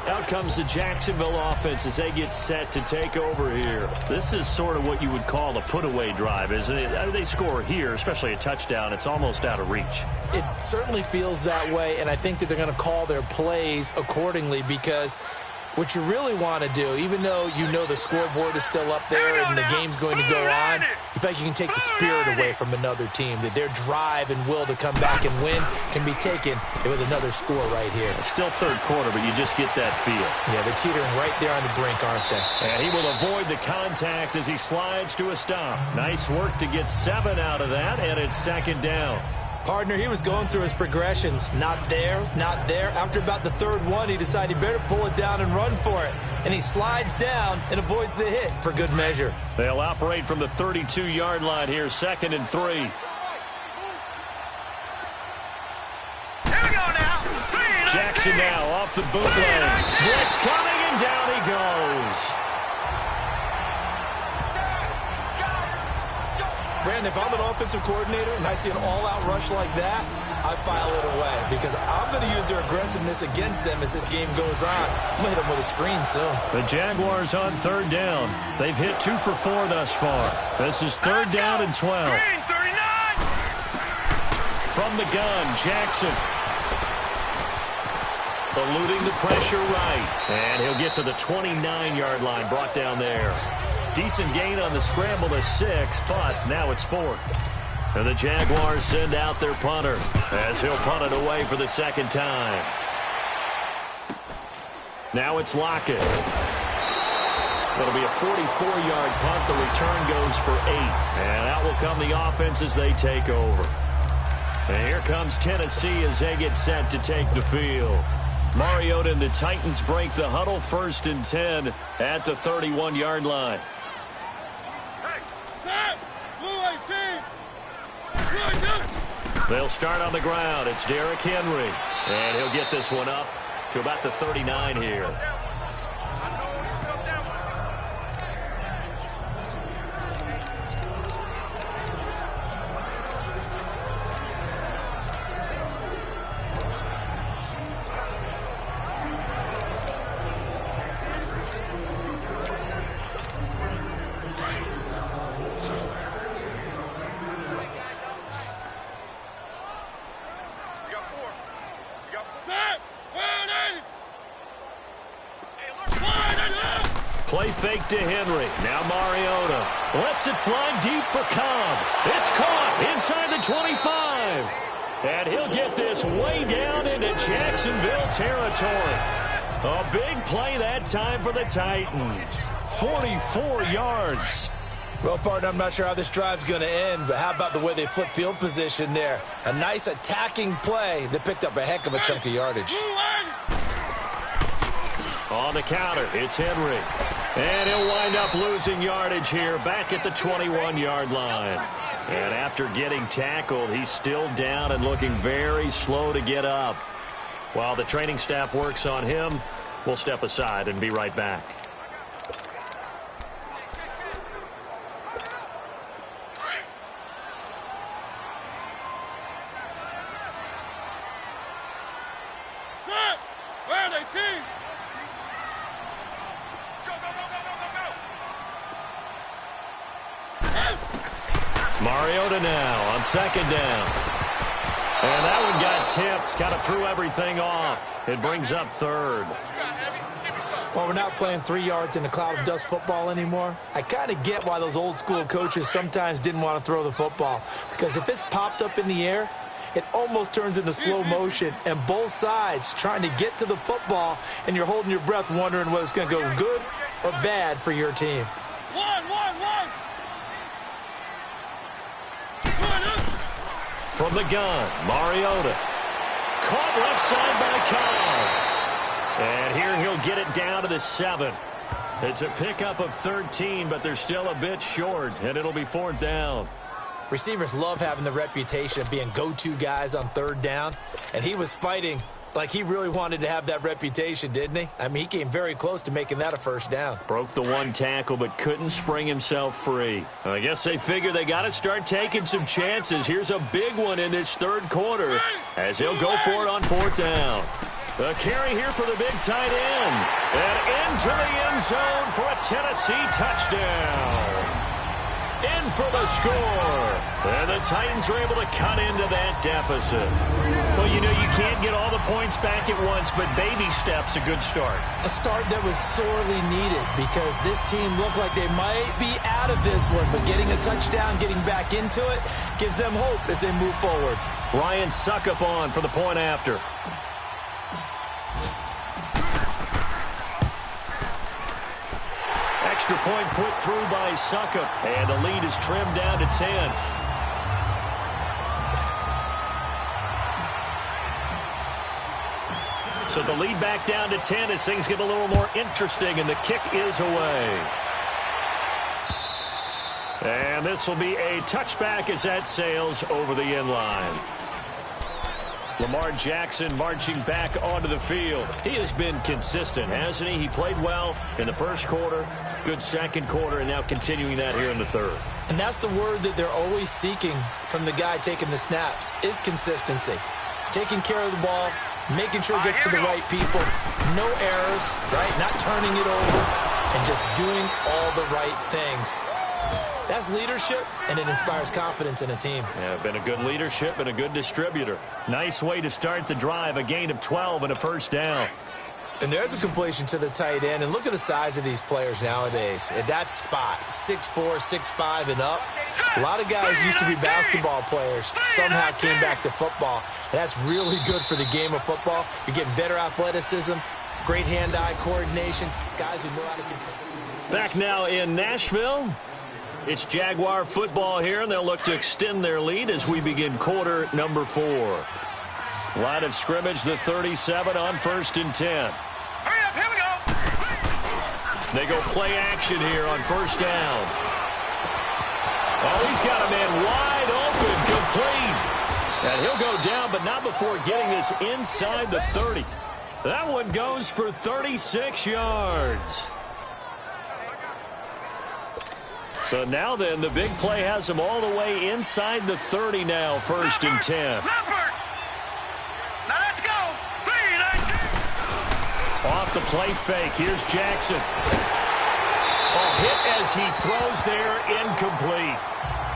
Out comes the Jacksonville offense as they get set to take over here. This is sort of what you would call a put-away drive, isn't it? They score here, especially a touchdown. It's almost out of reach. It certainly feels that way, and I think that they're going to call their plays accordingly because what you really want to do, even though you know the scoreboard is still up there and the game's going to go on, you feel like you can take the spirit away from another team, that their drive and will to come back and win can be taken with another score right here. It's still third quarter, but you just get that feel. Yeah, they're teetering right there on the brink, aren't they? And he will avoid the contact as he slides to a stop. Nice work to get 7 out of that, and it's second down. Partner, he was going through his progressions. Not there, not there. After about the third one, he decided he better pull it down and run for it. And he slides down and avoids the hit for good measure. They'll operate from the 32-yard line here, 2nd and 3. Here we go now. Jackson now off the bootleg. Blitz coming, and down he goes. Brandon, if I'm an offensive coordinator and I see an all-out rush like that, I file it away because I'm going to use their aggressiveness against them as this game goes on. I'm going to hit them with a screen soon. The Jaguars on 3rd down. They've hit 2 for 4 thus far. This is 3rd down and 12. Green, 39. From the gun, Jackson. Eluding the pressure right. And he'll get to the 29-yard line, brought down there. Decent gain on the scramble to 6, but now it's 4th. And the Jaguars send out their punter as he'll punt it away for the second time. Now it's Lockett. It'll be a 44-yard punt. The return goes for 8. And out will come the offense as they take over. And here comes Tennessee as they get set to take the field. Mariota and the Titans break the huddle, 1st and 10 at the 31-yard line. They'll start on the ground. It's Derrick Henry. And he'll get this one up to about the 39 here. Play fake to Henry. Now Mariota lets it fly deep for Cobb. It's caught inside the 25. And he'll get this way down into Jacksonville territory. A big play that time for the Titans. 44 yards. Well, partner, I'm not sure how this drive's going to end, but how about the way they flip field position there? A nice attacking play that picked up a heck of a chunk of yardage. On the counter, it's Henry. And he'll wind up losing yardage here back at the 21-yard line. And after getting tackled, he's still down and looking very slow to get up. While the training staff works on him, we'll step aside and be right back. Mariota now on 2nd down. And that one got tipped. Kind of threw everything off. It brings up 3rd. Well, we're not playing 3 yards in a cloud of dust football anymore. I kind of get why those old school coaches sometimes didn't want to throw the football. Because if it's popped up in the air, it almost turns into slow motion. And both sides trying to get to the football, and you're holding your breath wondering whether it's going to go good or bad for your team. One. From the gun, Mariota. Caught left side by Cobb. And here he'll get it down to the 7. It's a pickup of 13, but they're still a bit short, and it'll be 4th down. Receivers love having the reputation of being go-to guys on 3rd down, and he was fighting like he really wanted to have that reputation, didn't he? I mean, he came very close to making that a 1st down. Broke the one tackle, but couldn't spring himself free. I guess they figure they got to start taking some chances. Here's a big one in this 3rd quarter as he'll go for it on 4th down. The carry here for the big tight end. And into the end zone for a Tennessee touchdown. in for the score. And the Titans are able to cut into that deficit. Well, you know, you can't get all the points back at once, but baby steps a good start. A start that was sorely needed because this team looked like they might be out of this one, but getting a touchdown, getting back into it, gives them hope as they move forward. Ryan Suckup on for the point after. Extra point put through by Suckup, and the lead is trimmed down to 10. So the lead back down to 10 as things get a little more interesting, and the kick is away. And this will be a touchback as that sails over the end line. Lamar Jackson marching back onto the field. He has been consistent, hasn't he? He played well in the first quarter, good second quarter, and now continuing that here in the third. And that's the word that they're always seeking from the guy taking the snaps, is consistency. Taking care of the ball, making sure it gets to the right people, no errors, right? Not turning it over, and just doing all the right things. That's leadership, and it inspires confidence in a team. Yeah, been a good leadership and a good distributor. Nice way to start the drive, a gain of 12 and a first down. And there's a completion to the tight end, and look at the size of these players nowadays. At that spot, 6'4", 6'5", and up. A lot of guys used to be basketball players, somehow came back to football. And that's really good for the game of football. You're getting better athleticism, great hand-eye coordination, guys who know how to control. Back now in Nashville. It's Jaguar football here, and they'll look to extend their lead as we begin quarter number 4. Line of scrimmage, the 37 on 1st and 10. Hurry up, here we go. They go play action here on first down. Oh, he's got a man wide open, complete. And he'll go down, but not before getting this inside the 30. That one goes for 36 yards. So now then, the big play has him all the way inside the 30 now, 1st and 10. Now let's go. 3-19. Off the play fake, here's Jackson. A hit as he throws there, incomplete.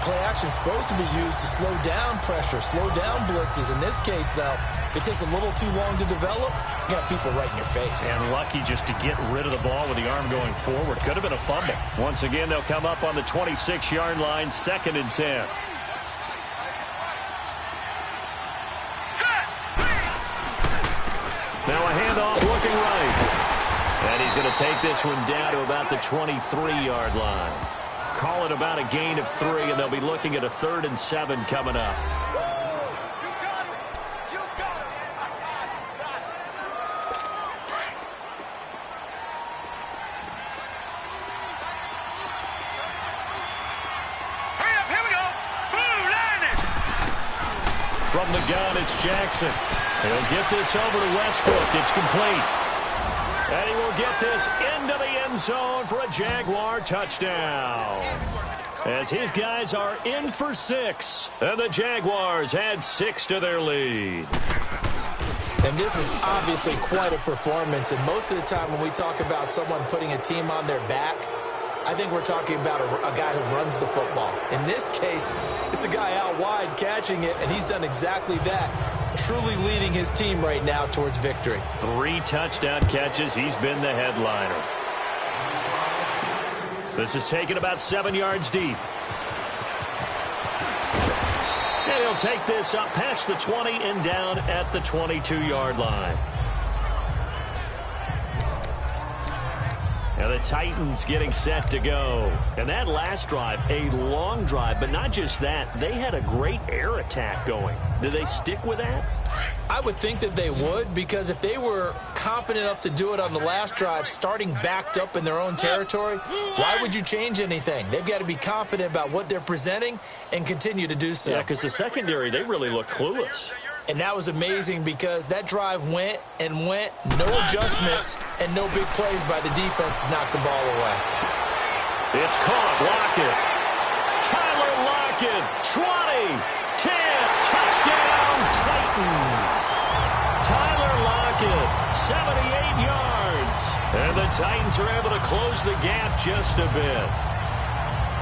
Play action supposed to be used to slow down pressure, slow down blitzes. In this case, though, if it takes a little too long to develop, you got people right in your face. And lucky just to get rid of the ball with the arm going forward. Could have been a fumble. Once again, they'll come up on the 26-yard line, 2nd and 10. Now a handoff looking right. And he's going to take this one down to about the 23-yard line. Call it about a gain of 3, and they'll be looking at a 3rd and 7 coming up. From the gun, it's Jackson. He'll get this over to Westbrook. It's complete. And he will get this into the end zone for a Jaguar touchdown. As his guys are in for 6. And the Jaguars add 6 to their lead. And this is obviously quite a performance. And most of the time when we talk about someone putting a team on their back, I think we're talking about a guy who runs the football. In this case, it's a guy out wide catching it, and he's done exactly that. Truly leading his team right now towards victory. 3 touchdown catches. He's been the headliner. This is taken about 7 yards deep. And he'll take this up past the 20 and down at the 22-yard line. Now the Titans getting set to go. And that last drive, a long drive, but not just that. They had a great air attack going. Do they stick with that? I would think that they would, because if they were confident enough to do it on the last drive, starting backed up in their own territory, why would you change anything? They've got to be confident about what they're presenting and continue to do so. Yeah, because the secondary, they really look clueless. And that was amazing because that drive went and went, no adjustments, and no big plays by the defense to knock the ball away. It's caught. Lockett. Tyler Lockett. 20, 10, touchdown, Titans. Tyler Lockett, 78 yards. And the Titans are able to close the gap just a bit.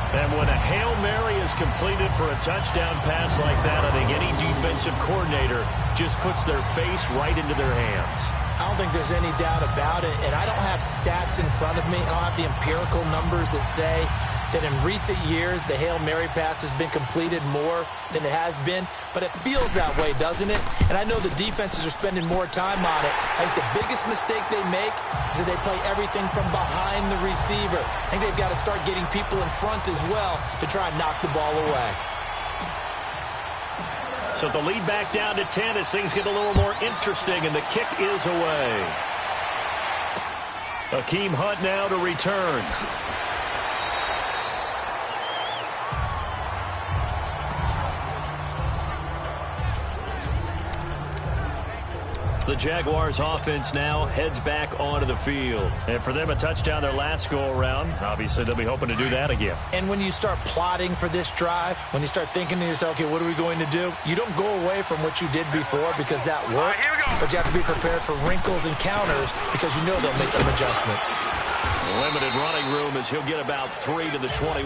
And when a Hail Mary is completed for a touchdown pass like that, I think any defensive coordinator just puts their face right into their hands. I don't think there's any doubt about it, and I don't have stats in front of me. I don't have the empirical numbers that say that in recent years the Hail Mary pass has been completed more than it has been, but it feels that way, doesn't it? And I know the defenses are spending more time on it. I think the biggest mistake they make is that they play everything from behind the receiver. I think they've got to start getting people in front as well to try and knock the ball away. So the lead back down to 10 as things get a little more interesting, and the kick is away. Akeem Hunt now to return. The Jaguars offense now heads back onto the field. And for them, a touchdown their last go-around. Obviously, they'll be hoping to do that again. And when you start plotting for this drive, when you start thinking to yourself, okay, what are we going to do? You don't go away from what you did before because that worked. But you have to be prepared for wrinkles and counters because you know they'll make some adjustments. Limited running room as he'll get about 3 to the 21.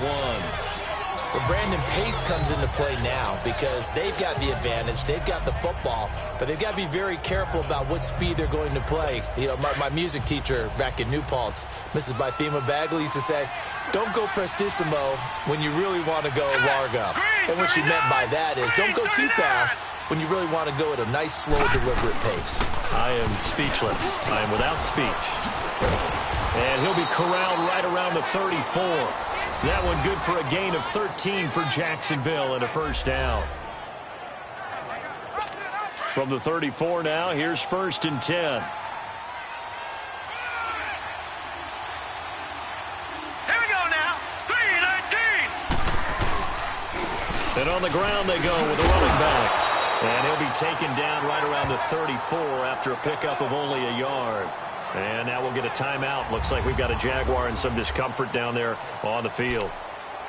Well, Brandon Pace comes into play now because they've got the advantage. They've got the football, but they've got to be very careful about what speed they're going to play. You know, my music teacher back in New Paltz, Mrs. Bythema Bagley, used to say, don't go prestissimo when you really want to go largo. And what she meant by that is don't go too fast when you really want to go at a nice, slow, deliberate pace. I am speechless. I am without speech. And he'll be corralled right around the 34. That one good for a gain of 13 for Jacksonville and a first down. From the 34 now, here's 1st and 10. Here we go now. 3-19. And on the ground they go with a running back. And he'll be taken down right around the 34 after a pickup of only a yard. And now we'll get a timeout. Looks like we've got a Jaguar in some discomfort down there on the field.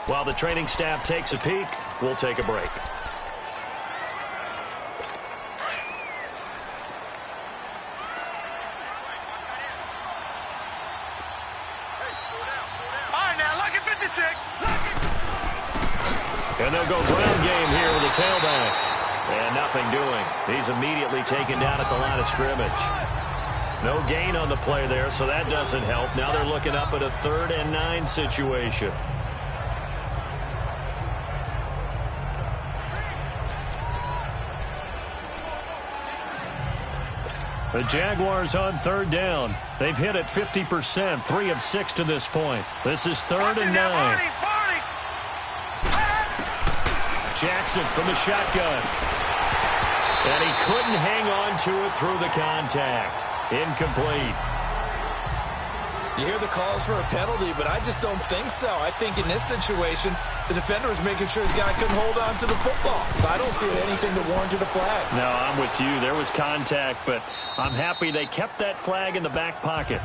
While the training staff takes a peek, we'll take a break. All right, now, look at 56. And they'll go ground game here with a tailback. And nothing doing. He's immediately taken down at the line of scrimmage. No gain on the play there, so that doesn't help. Now they're looking up at a 3rd and 9 situation. The Jaguars on 3rd down. They've hit it 50%, 3 of 6 to this point. This is 3rd and 9. Jackson from the shotgun. And he couldn't hang on to it through the contact. Incomplete. You hear the calls for a penalty, but I just don't think so. I think in this situation, the defender was making sure his guy couldn't hold on to the football. So I don't see anything to warrant a flag. No, I'm with you. There was contact, but I'm happy they kept that flag in the back pocket.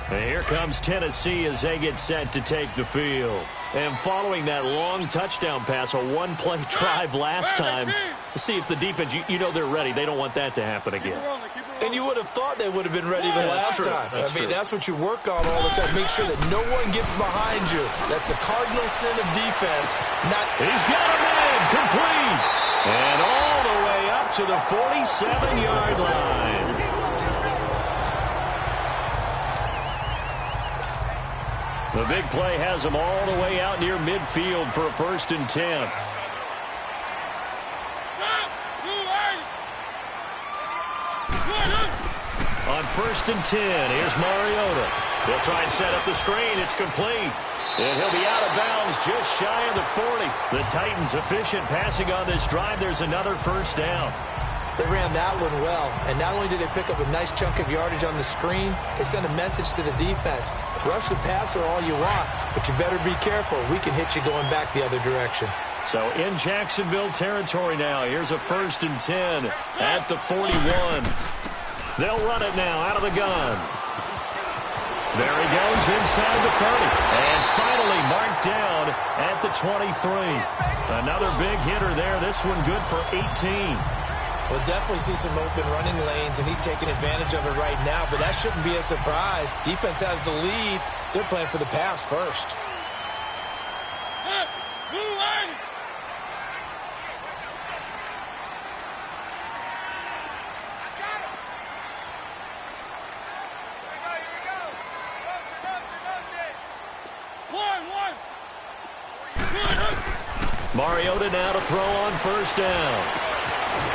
And here comes Tennessee as they get set to take the field. And following that long touchdown pass, a one-play drive last time, see if the defense, you know they're ready. They don't want that to happen again. And you would have thought they would have been ready the last time. I mean, that's what you work on all the time. Make sure that no one gets behind you. That's the cardinal sin of defense. He's got a man, complete. And all the way up to the 47-yard line. The big play has him all the way out near midfield for a 1st and 10. On 1st and 10, here's Mariota. He'll try and set up the screen. It's complete. And he'll be out of bounds just shy of the 40. The Titans efficient passing on this drive. There's another 1st down. They ran that one well, and not only did they pick up a nice chunk of yardage on the screen, they sent a message to the defense. Rush the passer all you want, but you better be careful. We can hit you going back the other direction. So in Jacksonville territory now, here's a 1st and 10 at the 41. They'll run it now out of the gun. There he goes inside the 30. And finally marked down at the 23. Another big hitter there. This one good for 18. We'll definitely see some open running lanes, and he's taking advantage of it right now, but that shouldn't be a surprise. Defense has the lead. They're playing for the pass first. Mariota now to throw on first down.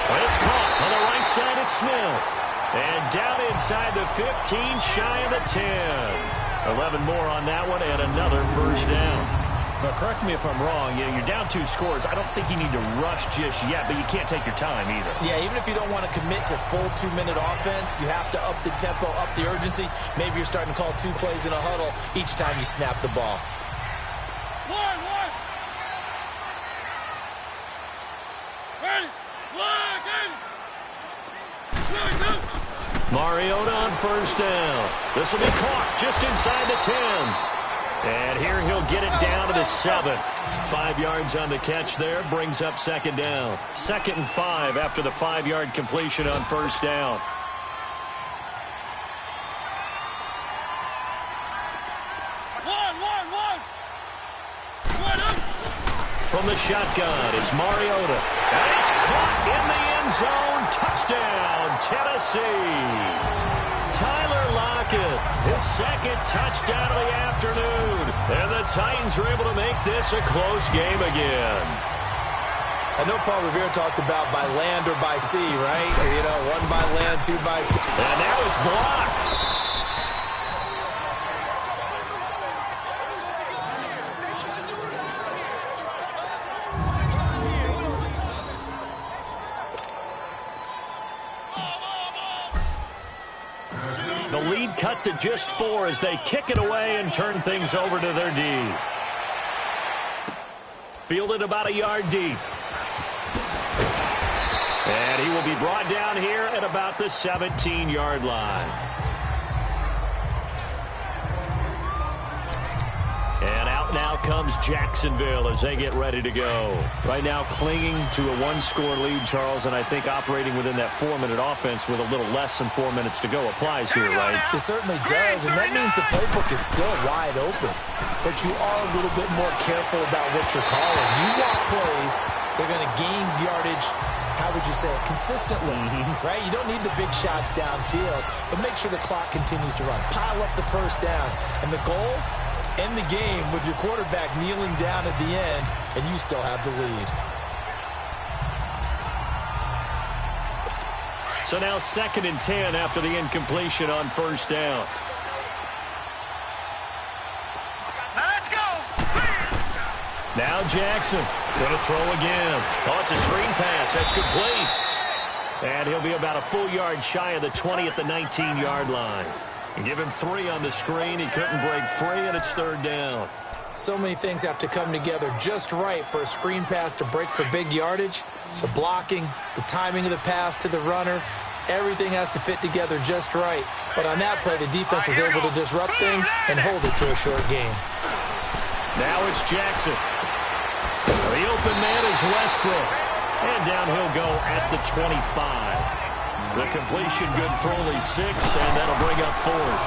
But it's caught on the right side at Smith. And down inside the 15, shy of the 10. 11 more on that one and another first down. Now, correct me if I'm wrong. You're down 2 scores. I don't think you need to rush just yet, but you can't take your time either. Yeah, even if you don't want to commit to full 2-minute offense, you have to up the tempo, up the urgency. Maybe you're starting to call 2 plays in a huddle each time you snap the ball. Mariota on first down. This will be caught just inside the 10. And here he'll get it down to the 7. 5 yards on the catch there, brings up second down. 2nd and 5 after the 5-yard completion on first down. From the shotgun, it's Mariota. And it's caught in the end zone. Touchdown, Tennessee. Tyler Lockett, his 2nd touchdown of the afternoon. And the Titans are able to make this a close game again. I know Paul Revere talked about by land or by sea, right? You know, 1 by land, 2 by sea. And now it's blocked. The lead cut to just 4 as they kick it away and turn things over to their D. Fielded about a yard deep. And he will be brought down here at about the 17-yard line. And out now comes Jacksonville as they get ready to go. Right now clinging to a 1-score lead, Charles, and I think operating within that 4-minute offense with a little less than 4 minutes to go applies here, right? It certainly does, and that means the playbook is still wide open. But you are a little bit more careful about what you're calling. You walk plays, they're going to gain yardage, how would you say it, consistently, right? You don't need the big shots downfield, but make sure the clock continues to run. Pile up the first downs. And the goal? End the game with your quarterback kneeling down at the end, and you still have the lead. So now 2nd and 10 after the incompletion on first down. Let's go. Now Jackson going to throw again. Oh, it's a screen pass. That's complete. And he'll be about a full yard shy of the 20 at the 19-yard line. Give him 3 on the screen. He couldn't break free, and it's 3rd down. So many things have to come together just right for a screen pass to break for big yardage. The blocking, the timing of the pass to the runner, everything has to fit together just right. But on that play, the defense was able to disrupt things and hold it to a short game. Now it's Jackson. The open man is Westbrook. And down he'll go at the 25. The completion good for only 6, and that'll bring up 4th.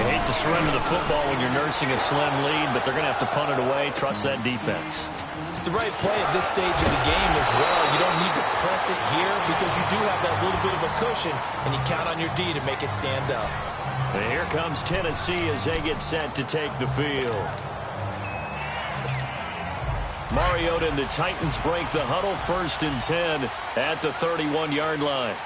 You hate to surrender the football when you're nursing a slim lead, but they're going to have to punt it away. Trust that defense. It's the right play at this stage of the game as well. You don't need to press it here because you do have that little bit of a cushion, and you count on your D to make it stand up. And here comes Tennessee as they get set to take the field. Mariota and the Titans break the huddle, 1st and 10 at the 31-yard line.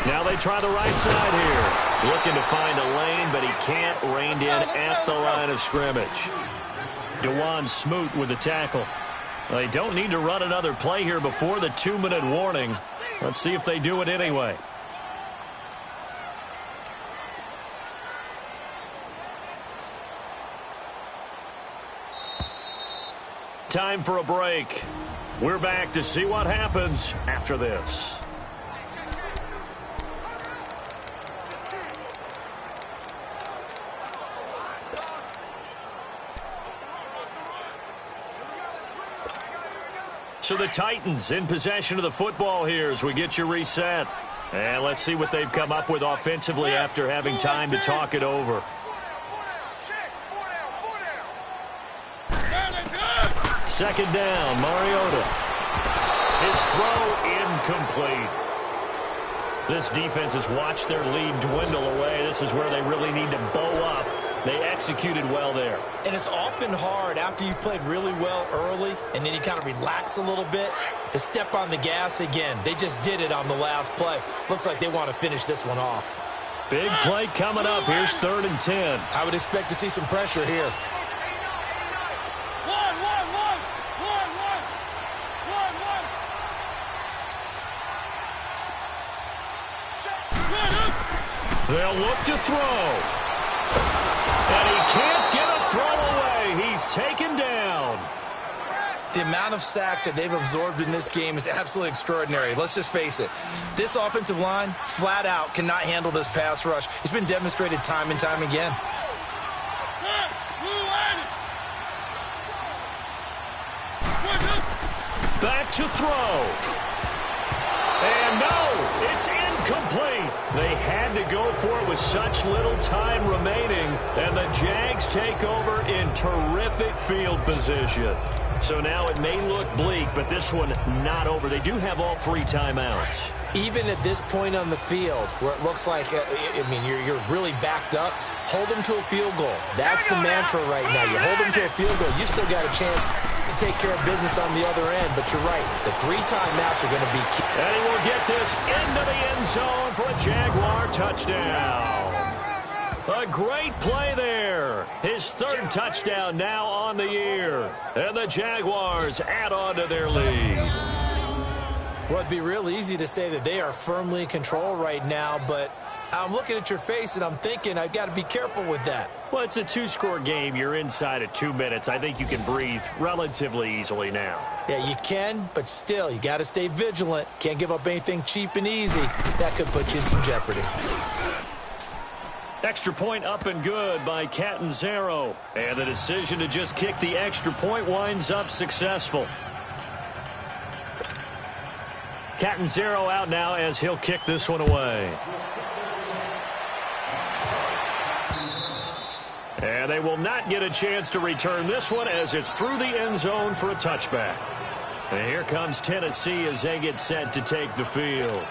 Now they try the right side here. Looking to find a lane, but he can't. Reined in at the line of scrimmage. DeJuan Smoot with the tackle. They don't need to run another play here before the 2-minute warning. Let's see if they do it anyway. Time for a break. We're back to see what happens after this. So the Titans in possession of the football here as we get you reset. And let's see what they've come up with offensively after having time to talk it over. Second down, Mariota. His throw incomplete. This defense has watched their lead dwindle away. This is where they really need to bow up. They executed well there. And it's often hard after you've played really well early and then you kind of relax a little bit to step on the gas again. They just did it on the last play. Looks like they want to finish this one off. Big play coming up. Here's 3rd and 10. I would expect to see some pressure here. They'll look to throw. And he can't get a throw away. He's taken down. The amount of sacks that they've absorbed in this game is absolutely extraordinary. Let's just face it. This offensive line, flat out, cannot handle this pass rush. It's been demonstrated time and time again. Back to throw. And no, it's incomplete. They had to go for it with such little time remaining, and the Jags take over in terrific field position. So now it may look bleak, but this one not over. They do have all 3 timeouts. Even at this point on the field, where it looks like, you're really backed up, hold them to a field goal. That's the mantra right now. You hold them to a field goal. You still got a chance to take care of business on the other end, but you're right. The 3 timeouts are going to be key. And he will get this into the end zone for a Jaguar touchdown. A great play there. His 3rd touchdown now on the year. And the Jaguars add on to their lead. Well, it'd be real easy to say that they are firmly in control right now, but I'm looking at your face and I'm thinking I've got to be careful with that. Well, it's a 2-score game. You're inside of 2 minutes. I think you can breathe relatively easily now. Yeah, you can, but still, you got to stay vigilant. Can't give up anything cheap and easy. That could put you in some jeopardy. Extra point up and good by Catanzaro. And the decision to just kick the extra point winds up successful. Catanzaro out now as he'll kick this one away. And they will not get a chance to return this one as it's through the end zone for a touchback. And here comes Tennessee as they get set to take the field.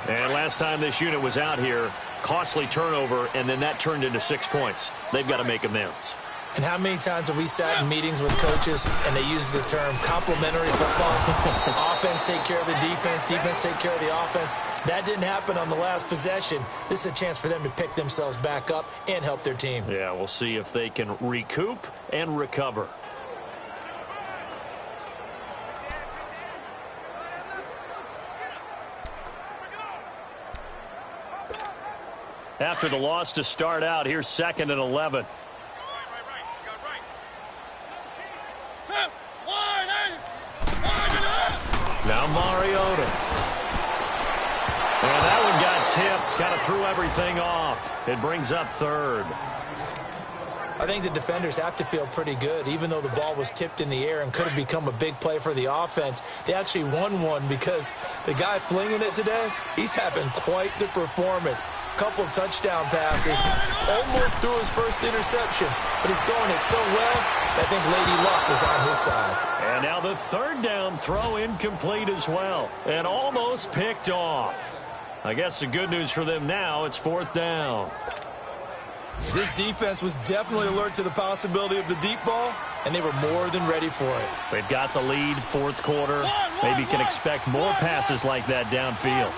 And last time this unit was out here, costly turnover, and then that turned into 6 points. They've got to make amends. And how many times have we sat in meetings with coaches and they use the term complementary football? Offense take care of the defense, defense take care of the offense. That didn't happen on the last possession. This is a chance for them to pick themselves back up and help their team. Yeah, we'll see if they can recoup and recover. After the loss to start out, here's 2nd and 11. Now Mariota. And that one got tipped. Kind of threw everything off. It brings up 3rd. I think the defenders have to feel pretty good. Even though the ball was tipped in the air and could have become a big play for the offense, they actually won one because the guy flinging it today, he's having quite the performance. Couple of touchdown passes, almost threw his first interception, but he's throwing it so well that I think Lady Luck was on his side. And now the 3rd down throw incomplete as well, and almost picked off. I guess the good news for them now, it's 4th down. This defense was definitely alert to the possibility of the deep ball, and they were more than ready for it. They've got the lead, 4th quarter. Maybe can expect more passes like that downfield.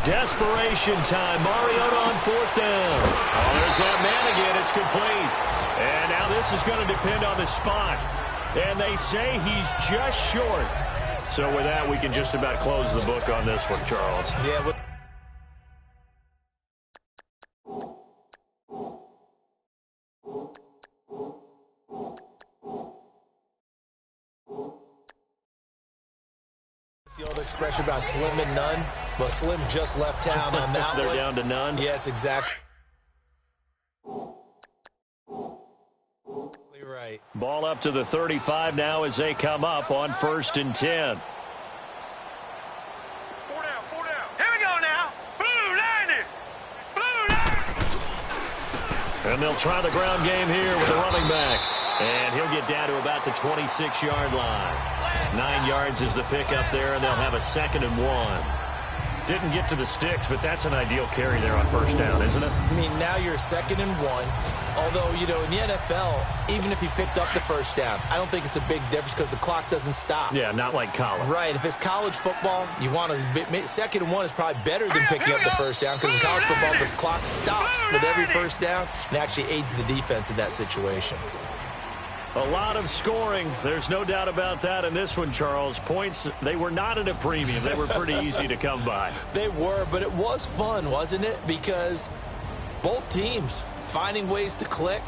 Desperation time. Mariota on 4th down. Oh, there's that man again. It's complete. And now this is going to depend on the spot. And they say he's just short. So with that, we can just about close the book on this one, Charles. Yeah, but the old expression about slim and none. Well, Slim just left town on that They're one. down to none? Yes, exactly. Right. Right. Ball up to the 35 now as they come up on 1st and 10. Here we go now. Blue line it. Blue line. And they'll try the ground game here with the running back. And he'll get down to about the 26-yard line. 9 yards is the pickup there, and they'll have a 2nd and 1. Didn't get to the sticks, but that's an ideal carry there on 1st down, isn't it? I mean, now you're 2nd and 1. Although, you know, in the NFL, even if you picked up the 1st down, I don't think it's a big difference because the clock doesn't stop. Yeah, not like college. Right. If it's college football, you want to 2nd and 1 is probably better than picking up the 1st down because in college football, the clock stops with every 1st down and actually aids the defense in that situation. A lot of scoring. There's no doubt about that in this one, Charles. Points, they were not at a premium. They were pretty easy to come by. They were, but it was fun, wasn't it? Because both teams finding ways to click,